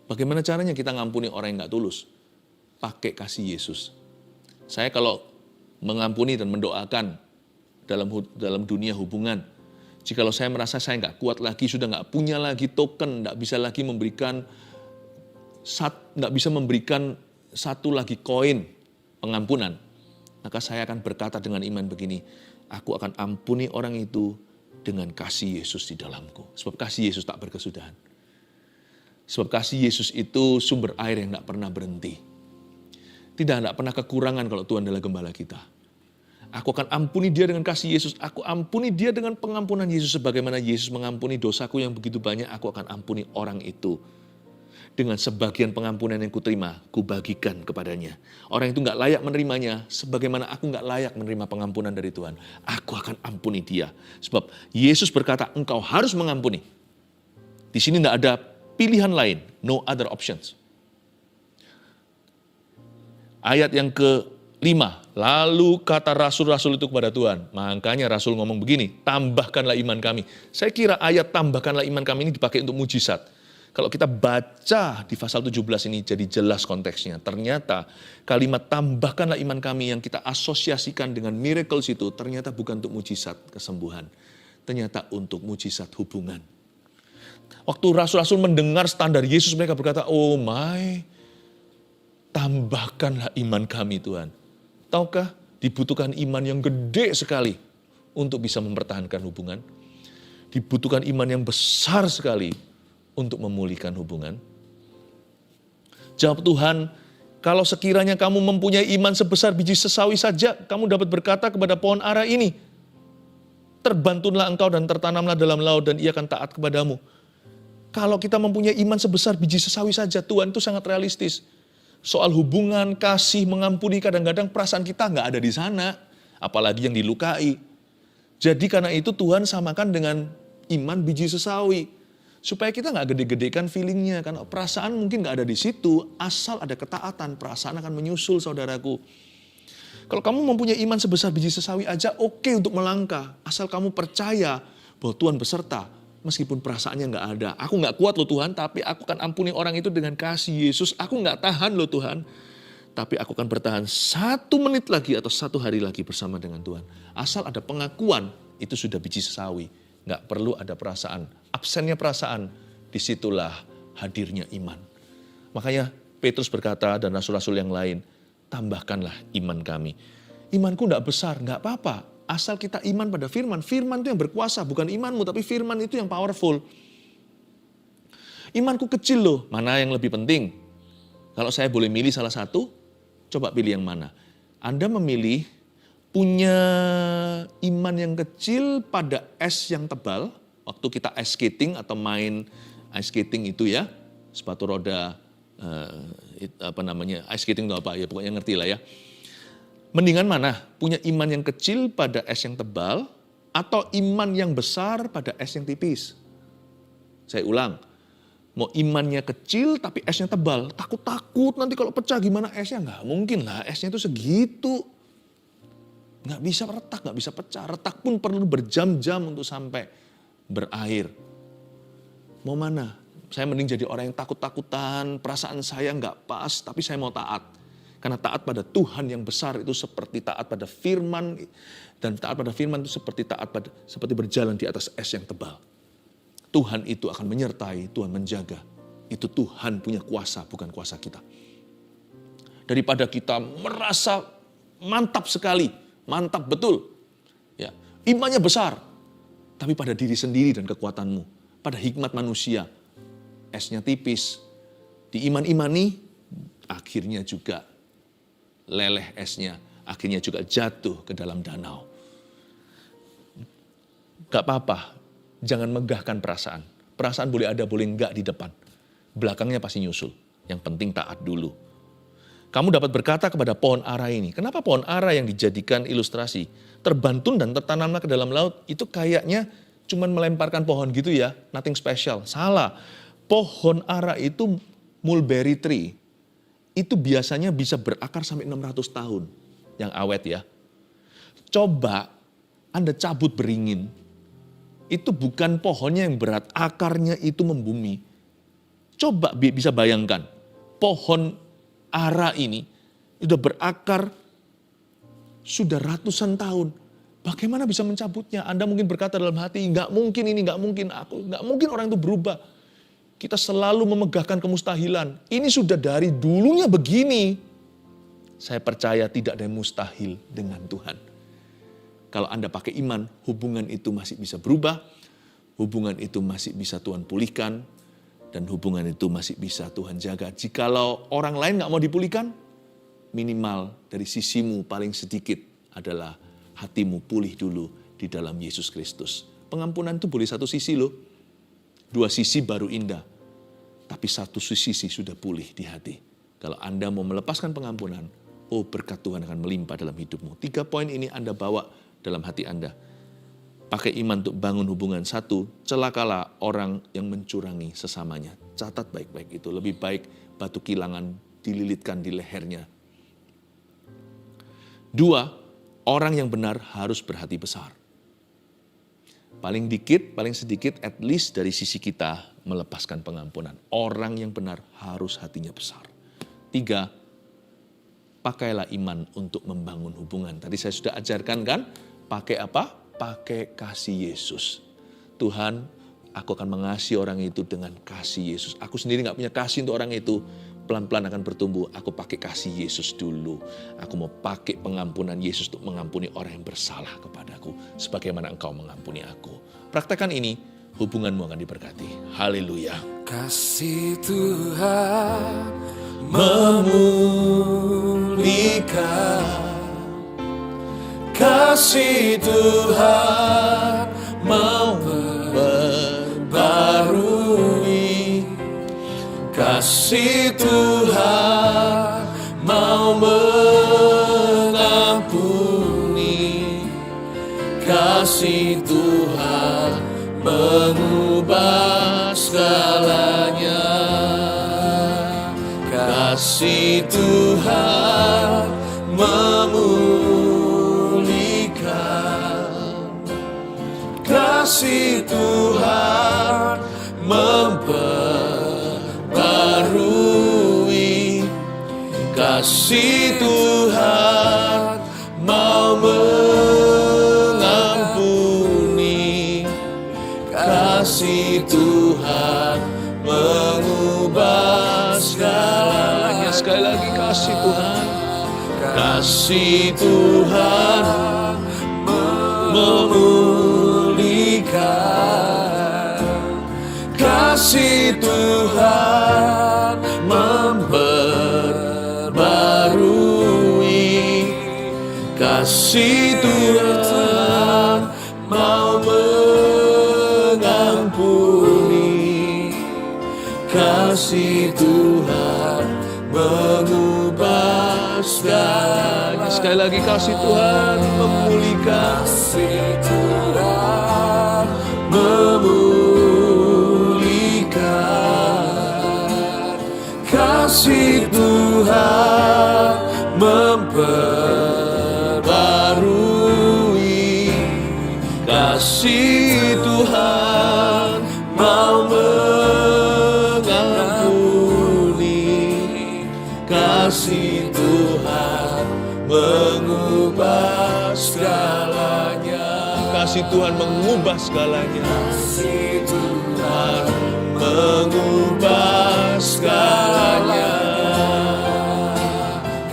Bagaimana caranya kita mengampuni orang yang nggak tulus? Pakai kasih Yesus. Saya kalau mengampuni dan mendoakan dalam dunia hubungan, jikalau saya merasa saya nggak kuat lagi, sudah nggak punya lagi token, nggak bisa lagi memberikan satu lagi koin pengampunan, maka saya akan berkata dengan iman begini, aku akan ampuni orang itu dengan kasih Yesus di dalamku. Sebab kasih Yesus tak berkesudahan. Sebab kasih Yesus itu sumber air yang tak pernah berhenti. Tidak pernah kekurangan kalau Tuhan adalah gembala kita. Aku akan ampuni dia dengan kasih Yesus. Aku ampuni dia dengan pengampunan Yesus. Sebagaimana Yesus mengampuni dosaku yang begitu banyak, aku akan ampuni orang itu. Dengan sebagian pengampunan yang kuterima, kubagikan kepadanya. Orang itu gak layak menerimanya, sebagaimana aku gak layak menerima pengampunan dari Tuhan. Aku akan ampuni dia. Sebab Yesus berkata, engkau harus mengampuni. Di sini gak ada pilihan lain, no other options. Ayat yang ke-5, lalu kata rasul-rasul itu kepada Tuhan. Makanya rasul ngomong begini, tambahkanlah iman kami. Saya kira ayat tambahkanlah iman kami ini dipakai untuk mujizat. Kalau kita baca di pasal 17 ini jadi jelas konteksnya. Ternyata kalimat tambahkanlah iman kami yang kita asosiasikan dengan miracles itu ternyata bukan untuk mujizat kesembuhan. Ternyata untuk mujizat hubungan. Waktu rasul-rasul mendengar standar Yesus, mereka berkata, oh my, tambahkanlah iman kami Tuhan. Tahukah dibutuhkan iman yang gede sekali untuk bisa mempertahankan hubungan. Dibutuhkan iman yang besar sekali untuk memulihkan hubungan. Jawab Tuhan, kalau sekiranya kamu mempunyai iman sebesar biji sesawi saja, kamu dapat berkata kepada pohon ara ini, terbantunlah engkau dan tertanamlah dalam laut dan ia akan taat kepadamu. Kalau kita mempunyai iman sebesar biji sesawi saja, Tuhan itu sangat realistis. Soal hubungan, kasih, mengampuni, kadang-kadang perasaan kita nggak ada di sana. Apalagi yang dilukai. Jadi karena itu Tuhan samakan dengan iman biji sesawi. Supaya kita nggak gede-gedekan feelingnya. Karena perasaan mungkin nggak ada di situ. Asal ada ketaatan, perasaan akan menyusul saudaraku. Kalau kamu mempunyai iman sebesar biji sesawi aja, oke untuk melangkah. Asal kamu percaya bahwa Tuhan beserta. Meskipun perasaannya nggak ada. Aku nggak kuat loh Tuhan, tapi aku akan ampuni orang itu dengan kasih Yesus. Aku nggak tahan loh Tuhan. Tapi aku akan bertahan 1 menit lagi atau 1 hari lagi bersama dengan Tuhan. Asal ada pengakuan, itu sudah biji sesawi. Nggak perlu ada perasaan. Absennya perasaan, disitulah hadirnya iman. Makanya Petrus berkata dan rasul-rasul yang lain, tambahkanlah iman kami. Imanku nggak besar, nggak apa-apa. Asal kita iman pada firman. Firman itu yang berkuasa, bukan imanmu, tapi firman itu yang powerful. Imanku kecil loh, mana yang lebih penting? Kalau saya boleh milih salah satu, coba pilih yang mana? Anda memilih punya iman yang kecil pada es yang tebal, waktu kita ice skating atau main ice skating itu ya, sepatu roda, ice skating itu apa ya, pokoknya ngerti lah ya. Mendingan mana? Punya iman yang kecil pada es yang tebal atau iman yang besar pada es yang tipis? Saya ulang. Mau imannya kecil tapi esnya tebal. Takut-takut nanti kalau pecah gimana esnya? Nggak mungkin lah, esnya itu segitu. Nggak bisa retak, nggak bisa pecah. Retak pun perlu berjam-jam untuk sampai berair. Mau mana? Saya mending jadi orang yang takut-takutan, perasaan saya nggak pas tapi saya mau taat. Karena taat pada Tuhan yang besar itu seperti taat pada firman, dan taat pada firman itu seperti berjalan di atas es yang tebal. Tuhan itu akan menyertai, Tuhan menjaga. Itu Tuhan punya kuasa, bukan kuasa kita. Daripada kita merasa mantap sekali, mantap betul. Ya, imannya besar, tapi pada diri sendiri dan kekuatanmu, pada hikmat manusia, esnya tipis, diiman-imani, akhirnya juga leleh esnya, akhirnya juga jatuh ke dalam danau. Gak apa-apa, jangan megahkan perasaan. Perasaan boleh ada, boleh enggak di depan. Belakangnya pasti nyusul. Yang penting taat dulu. Kamu dapat berkata kepada pohon ara ini, kenapa pohon ara yang dijadikan ilustrasi? Terbantun dan tertanamlah ke dalam laut, itu kayaknya cuman melemparkan pohon gitu ya, nothing special. Salah, pohon ara itu mulberry tree. Itu biasanya bisa berakar sampai 600 tahun. Yang awet ya. Coba Anda cabut beringin. Itu bukan pohonnya yang berat, akarnya itu membumi. Coba bisa bayangkan, pohon ara ini sudah berakar sudah ratusan tahun. Bagaimana bisa mencabutnya? Anda mungkin berkata dalam hati, nggak mungkin ini, nggak mungkin orang itu berubah. Kita selalu memegahkan kemustahilan. Ini sudah dari dulunya begini. Saya percaya tidak ada yang mustahil dengan Tuhan. Kalau Anda pakai iman, hubungan itu masih bisa berubah. Hubungan itu masih bisa Tuhan pulihkan. Dan hubungan itu masih bisa Tuhan jaga. Jikalau orang lain nggak mau dipulihkan, minimal dari sisimu paling sedikit adalah hatimu pulih dulu di dalam Yesus Kristus. Pengampunan itu boleh satu sisi loh. Dua sisi baru indah, tapi satu sisi sudah pulih di hati. Kalau Anda mau melepaskan pengampunan, oh berkat Tuhan akan melimpah dalam hidupmu. 3 poin ini Anda bawa dalam hati Anda. Pakai iman untuk bangun hubungan. 1, celakalah orang yang mencurangi sesamanya. Catat baik-baik itu. Lebih baik batu kilangan dililitkan di lehernya. 2, orang yang benar harus berhati besar. Paling dikit, paling sedikit, at least dari sisi kita melepaskan pengampunan. Orang yang benar harus hatinya besar. 3, pakailah iman untuk membangun hubungan. Tadi saya sudah ajarkan kan, pakai apa? Pakai kasih Yesus. Tuhan, aku akan mengasihi orang itu dengan kasih Yesus. Aku sendiri gak punya kasih untuk orang itu. Pelan-pelan akan bertumbuh. Aku pakai kasih Yesus dulu. Aku mau pakai pengampunan Yesus untuk mengampuni orang yang bersalah kepadaku. Sebagaimana engkau mengampuni aku. Praktekkan ini, hubunganmu akan diberkati. Haleluya. Kasih Tuhan memulihkan. Kasih Tuhan memperbarui. Kasih Tuhan mau mengampuni. Kasih Tuhan mengubah segalanya. Kasih Tuhan memulihkan. Kasih Tuhan memperbarui. Kasih Tuhan mau mengampuni. Kasih Tuhan mengubah segalanya. Sekali lagi kasih Tuhan. Kasih Tuhan memulihkan. Kasih Tuhan memperbarui. Kasih Tuhan mau mengampuni. Kasih Tuhan mengubah segalanya. Sekali lagi kasih Tuhan memulihkan. Kasih Tuhan memulihkan. Kasih Tuhan memperbarui. Kasih Tuhan mau mengampuni. Kasih Tuhan mengubah segalanya. Kasih Tuhan mengubah segalanya. Kasih Tuhan mengubah segalanya.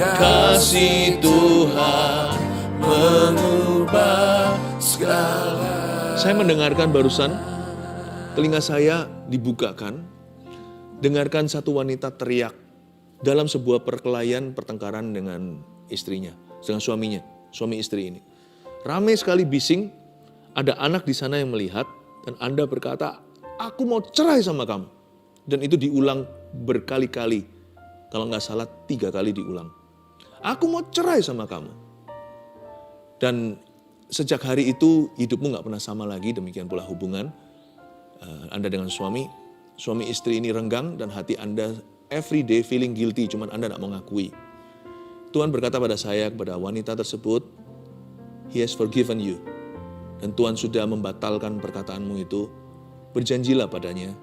Kasih Tuhan mengubah segalanya. Saya mendengarkan barusan, telinga saya dibukakan, dengarkan satu wanita teriak dalam sebuah perkelahian pertengkaran dengan istrinya, dengan suaminya, suami istri ini. Ramai sekali bising, ada anak di sana yang melihat, dan Anda berkata, aku mau cerai sama kamu. Dan itu diulang berkali-kali, kalau nggak salah 3 kali diulang. Aku mau cerai sama kamu. Dan sejak hari itu hidupmu nggak pernah sama lagi, demikian pula hubungan Anda dengan suami istri ini renggang dan hati Anda every day feeling guilty, cuman Anda nggak mengakui. Tuhan berkata pada saya, kepada wanita tersebut, He has forgiven you. Dan Tuhan sudah membatalkan perkataanmu itu. Berjanjilah padanya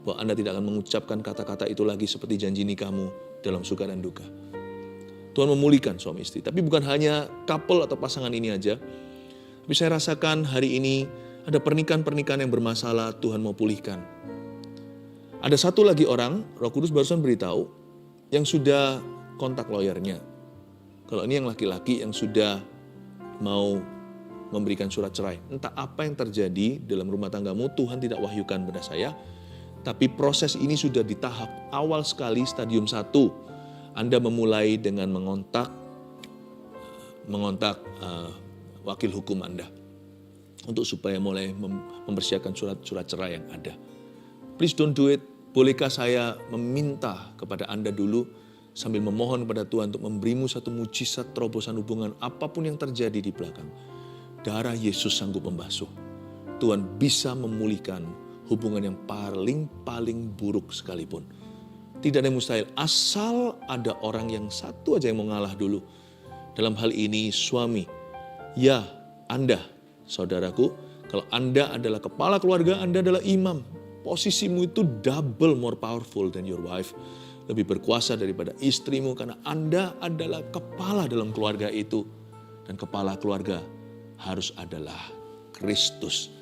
bahwa Anda tidak akan mengucapkan kata-kata itu lagi seperti janji nikahmu dalam suka dan duka. Tuhan memulihkan suami istri. Tapi bukan hanya couple atau pasangan ini aja. Tapi saya rasakan hari ini ada pernikahan-pernikahan yang bermasalah, Tuhan mau pulihkan. Ada satu lagi orang, Roh Kudus barusan beritahu, yang sudah kontak lawyernya. Kalau ini yang laki-laki yang sudah mau memberikan surat cerai. Entah apa yang terjadi dalam rumah tanggamu, Tuhan tidak wahyukan pada saya. Tapi proses ini sudah di tahap awal sekali, stadium 1. Anda memulai dengan mengontak wakil hukum Anda untuk supaya mulai mempersiapkan surat-surat cerai yang ada. Please don't do it. Bolehkah saya meminta kepada Anda dulu sambil memohon kepada Tuhan untuk memberimu satu mujizat terobosan hubungan apapun yang terjadi di belakang. Darah Yesus sanggup membasuh. Tuhan bisa memulihkan hubungan yang paling buruk sekalipun. Tidak ada yang mustahil, asal ada orang yang satu aja yang mau ngalah dulu. Dalam hal ini suami, ya Anda, saudaraku, kalau Anda adalah kepala keluarga, Anda adalah imam. Posisimu itu double more powerful than your wife. Lebih berkuasa daripada istrimu karena Anda adalah kepala dalam keluarga itu. Dan kepala keluarga harus adalah Kristus.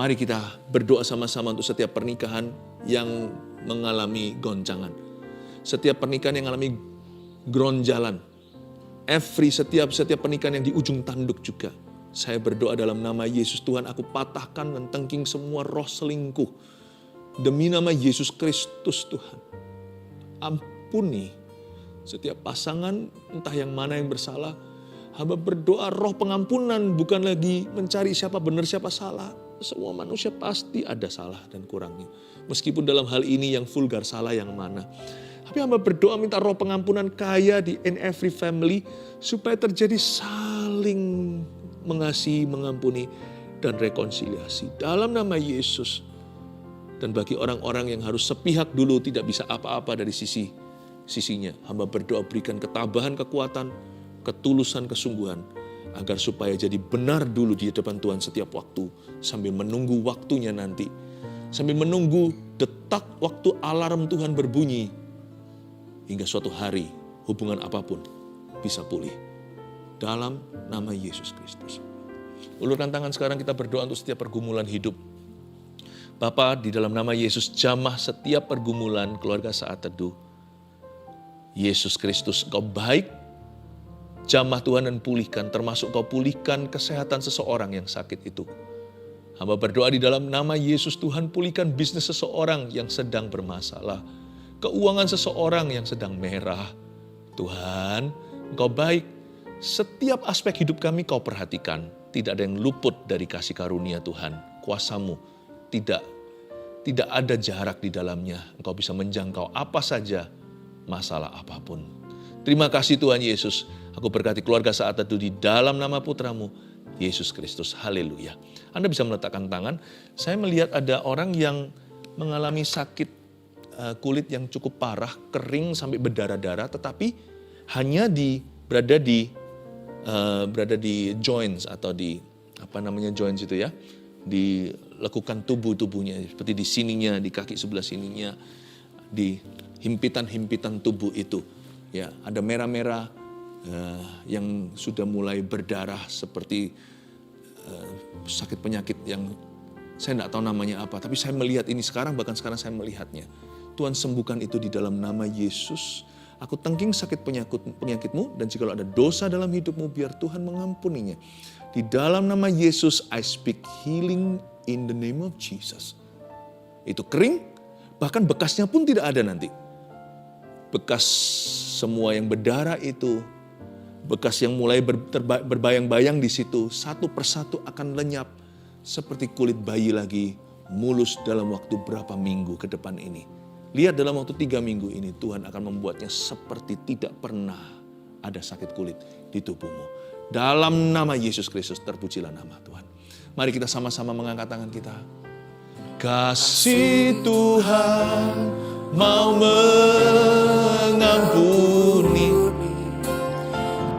Mari kita berdoa sama-sama untuk setiap pernikahan yang mengalami goncangan. Setiap pernikahan yang mengalami gronjalan. Setiap pernikahan yang di ujung tanduk juga. Saya berdoa dalam nama Yesus, Tuhan, aku patahkan dan tengking semua roh selingkuh. Demi nama Yesus Kristus, Tuhan. Ampuni setiap pasangan, entah yang mana yang bersalah. Hamba berdoa roh pengampunan, bukan lagi mencari siapa benar siapa salah. Semua manusia pasti ada salah dan kurangnya. Meskipun dalam hal ini yang vulgar salah yang mana. Tapi hamba berdoa minta roh pengampunan kaya in every family. Supaya terjadi saling mengasihi, mengampuni, dan rekonsiliasi. Dalam nama Yesus. Dan bagi orang-orang yang harus sepihak dulu tidak bisa apa-apa dari sisinya. Hamba berdoa berikan ketabahan, kekuatan, ketulusan, kesungguhan. Agar supaya jadi benar dulu di depan Tuhan setiap waktu. Sambil menunggu waktunya nanti. Sambil menunggu detak waktu alarm Tuhan berbunyi. Hingga suatu hari hubungan apapun bisa pulih. Dalam nama Yesus Kristus. Ulurkan tangan sekarang kita berdoa untuk setiap pergumulan hidup. Bapa, di dalam nama Yesus jamah setiap pergumulan keluarga saat teduh. Yesus Kristus, Engkau baik. Jamah Tuhan dan pulihkan, termasuk Kau pulihkan kesehatan seseorang yang sakit itu. Hamba berdoa di dalam nama Yesus, Tuhan pulihkan bisnis seseorang yang sedang bermasalah. Keuangan seseorang yang sedang merah. Tuhan, Engkau baik. Setiap aspek hidup kami Kau perhatikan. Tidak ada yang luput dari kasih karunia Tuhan. Kuasa-Mu tidak ada jarak di dalamnya. Engkau bisa menjangkau apa saja, masalah apapun. Terima kasih Tuhan Yesus. Aku berkati keluarga saat itu di dalam nama Putra-Mu, Yesus Kristus. Haleluya. Anda bisa meletakkan tangan. Saya melihat ada orang yang mengalami sakit kulit yang cukup parah, kering sampai berdarah-darah, tetapi hanya berada di joints atau di joints itu ya, di lekukan tubuhnya, seperti di sininya, di kaki sebelah sininya, di himpitan-himpitan tubuh itu. Ya, ada merah-merah yang sudah mulai berdarah seperti sakit penyakit yang saya tidak tahu namanya apa, tapi saya melihat ini sekarang, bahkan sekarang saya melihatnya. Tuhan sembuhkan itu di dalam nama Yesus. Aku tengking sakit penyakitmu, dan jika ada dosa dalam hidupmu, biar Tuhan mengampuninya. Di dalam nama Yesus, I speak healing in the name of Jesus. Itu kering, bahkan bekasnya pun tidak ada nanti. Bekas semua yang berdarah itu, bekas yang mulai berbayang-bayang di situ, satu persatu akan lenyap seperti kulit bayi lagi, mulus dalam waktu berapa minggu ke depan ini. Lihat dalam waktu 3 minggu ini Tuhan akan membuatnya seperti tidak pernah ada sakit kulit di tubuhmu. Dalam nama Yesus Kristus terpujilah nama Tuhan. Mari kita sama-sama mengangkat tangan kita. Kasih Tuhan mau mengampuni.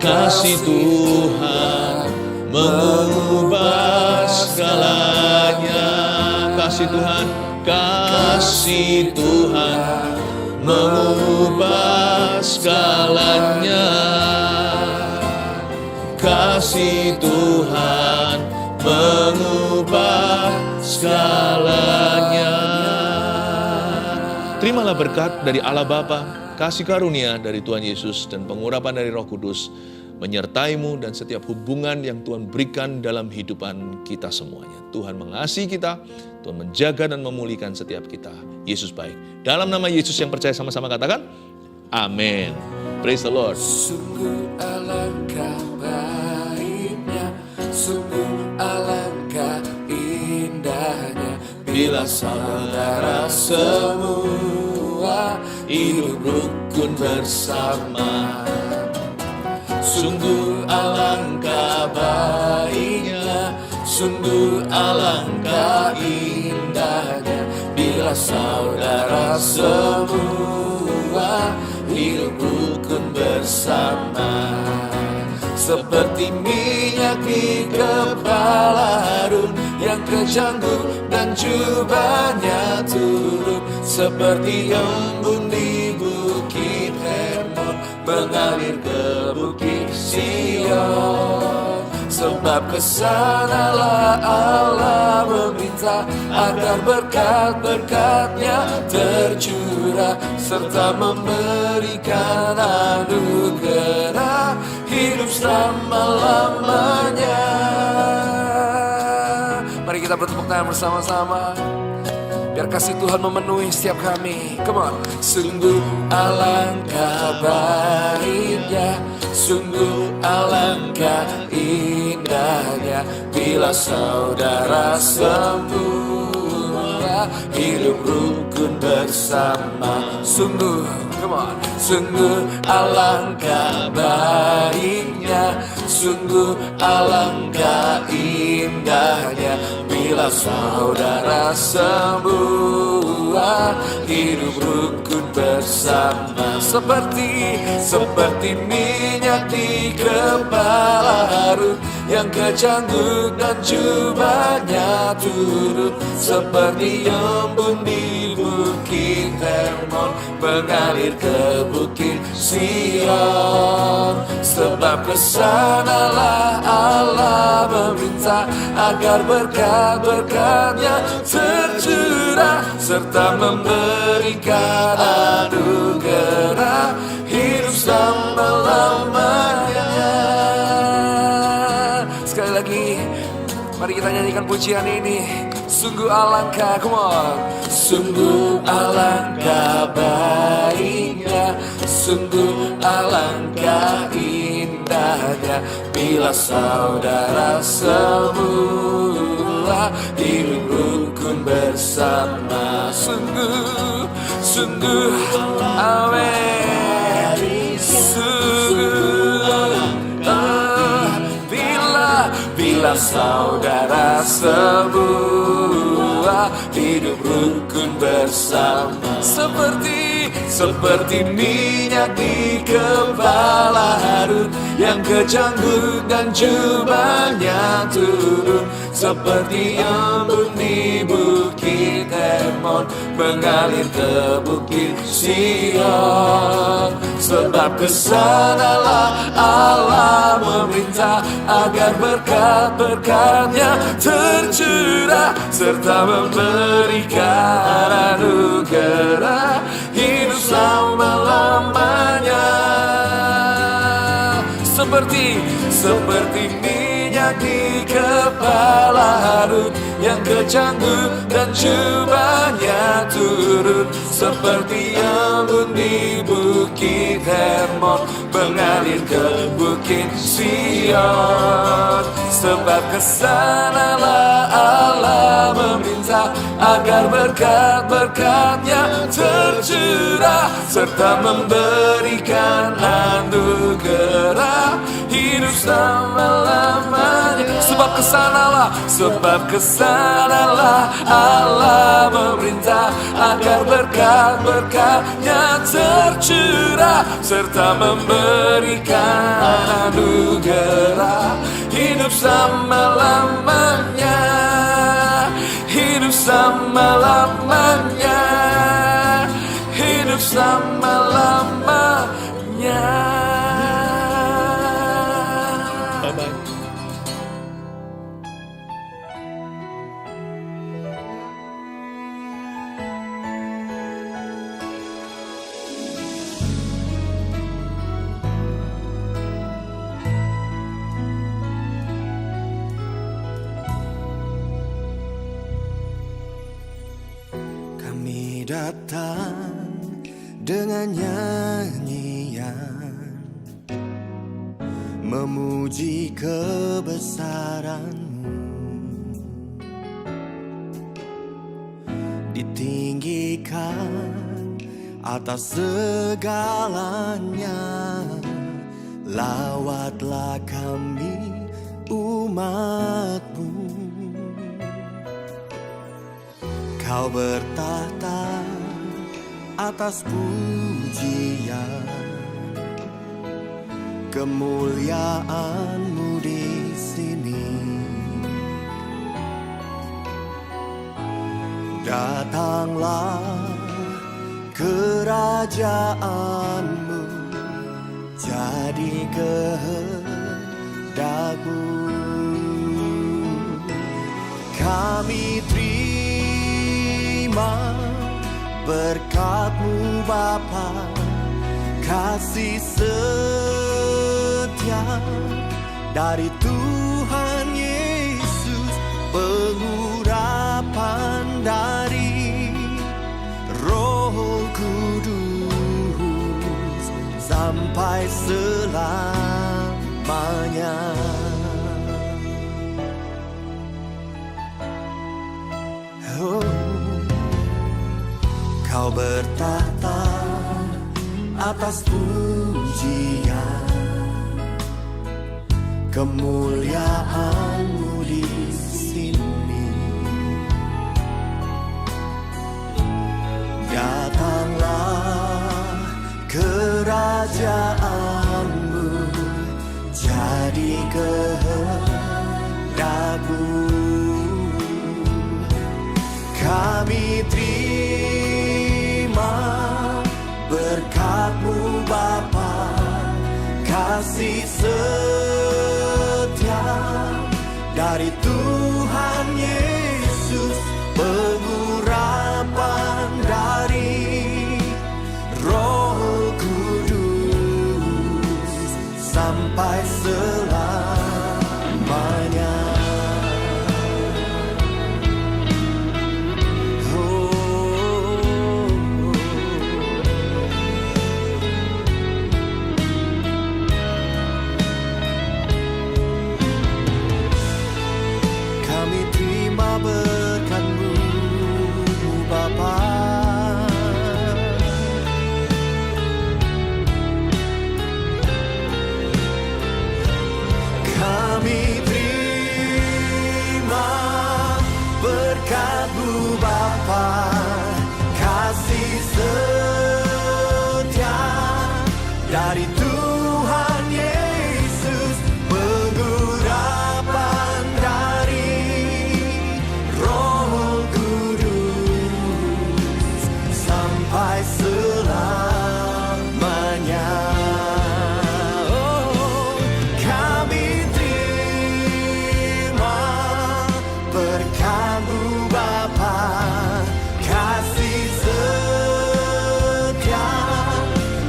Kasih Tuhan mengubah segalanya. Kasih Tuhan, kasih Tuhan mengubah segalanya. Kasih Tuhan mengubah segalanya. Terimalah berkat dari Allah Bapa, kasih karunia dari Tuhan Yesus, dan pengurapan dari Roh Kudus menyertaimu dan setiap hubungan yang Tuhan berikan dalam kehidupan kita semuanya. Tuhan mengasihi kita, Tuhan menjaga dan memulihkan setiap kita. Yesus baik. Dalam nama Yesus yang percaya sama-sama katakan, amin. Praise the Lord. Sungguh alangkah baiknya, sungguh alangkah indahnya, bila saudara semua hidup rukun bersama. Sungguh alangkah baiknya, sungguh alangkah indahnya, bila saudara semua hidup rukun bersama. Seperti minyak di kepala Harun yang kejanggut dan jubahnya turun, seperti embun di bukit Hermon mengalir ke bukit Sion. Sebab kesanalah Allah meminta agar berkat-berkat-Nya tercurah, serta memberikan anugerah hidup selama-lamanya. Mari kita bertepuk tangan bersama-sama, biar kasih Tuhan memenuhi setiap kami. Come on. Sungguh alangkah baiknya, sungguh alangkah indahnya, bila saudara semua hidup rukun bersama. Sungguh, come on. Sungguh alangkah baiknya, sungguh alangkah indahnya, bila saudara semua hidup rukun bersama. Seperti minyak di kepala Harun yang kejanggut dan jubahnya turun, seperti embun di bukit Hermon mengalir ke bukit Sion. Sebab kesanalah Allah meminta agar berkat-berkat-Nya tercurah, serta memberikan anugerah hidup selama-lamanya. Sekali lagi, mari kita nyanyikan pujian ini. Sungguh alangkah, come on. Sungguh alangkah baiknya, sungguh alangkah indahnya, bila saudara semua hidup rukun bersama. Sungguh, sungguh, amin. Sungguh, bila saudara semua hidup rukun bersama. Seperti minyak di kepala Harun yang kejanggut dan jubahnya turun, seperti embun di bukit Hermon Hermon mengalir ke bukit Sion. Sebab kesanalah Allah memerintah agar berkat-berkatnya tercurah, serta memberikan anugerah hidup selama-lamanya. Seperti minyak di kepala Harun yang kecanggung dan jubahnya turun, seperti embun di bukit Hermon mengalir ke bukit Sion. Sebab kesanalah Allah meminta agar berkat-berkatnya tercurah, serta memberikan anugerah hidup selama-lamanya. Sebab kesanalah Allah memerintah agar berkat-berkatnya tercurah, serta memberikan anugerah hidup selama-lamanya. Hidup selama-lamanya. Hidup selama-lamanya. Bye-bye. Kami datang dengan nyanyian, memuji kebesaran-Mu, ditinggikan atas segalanya. Lawatlah kami umat-Mu. Kau bertahta atas pujian, kemuliaan-Mu di sini. Datanglah kerajaan-Mu, jadi kehendak-Mu. Kami terima berkat-Mu Bapa, kasih setia dari Tuhan Yesus, pengurapan dari Roh Kudus sampai selamanya. Oh, Kau bertahta atas pujian, kemuliaan-Mu di sini. Datanglah kerajaan-Mu, jadi kehendak-Mu. Kami terima berkat-Mu Bapa, kasih setia dari Tuhan Yesus, pengurapan dari Roh Kudus sampai selamanya. Berkat-Mu Bapa, kami terima berkat-Mu Bapa, kasih setia dari Tuhan Yesus, pengurapan dari Roh Kudus Kamu Bapa kasih setia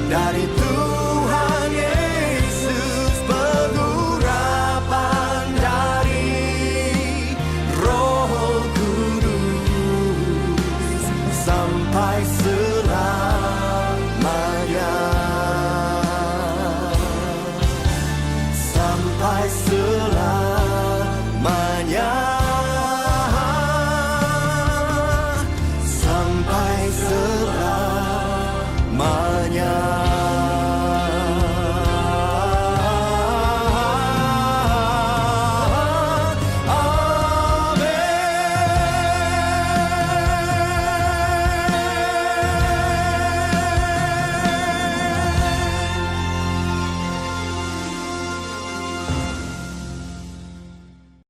dari Tuhan Yesus, pengurapan dari Roh Kudus sampai selamanya, sampai selamanya.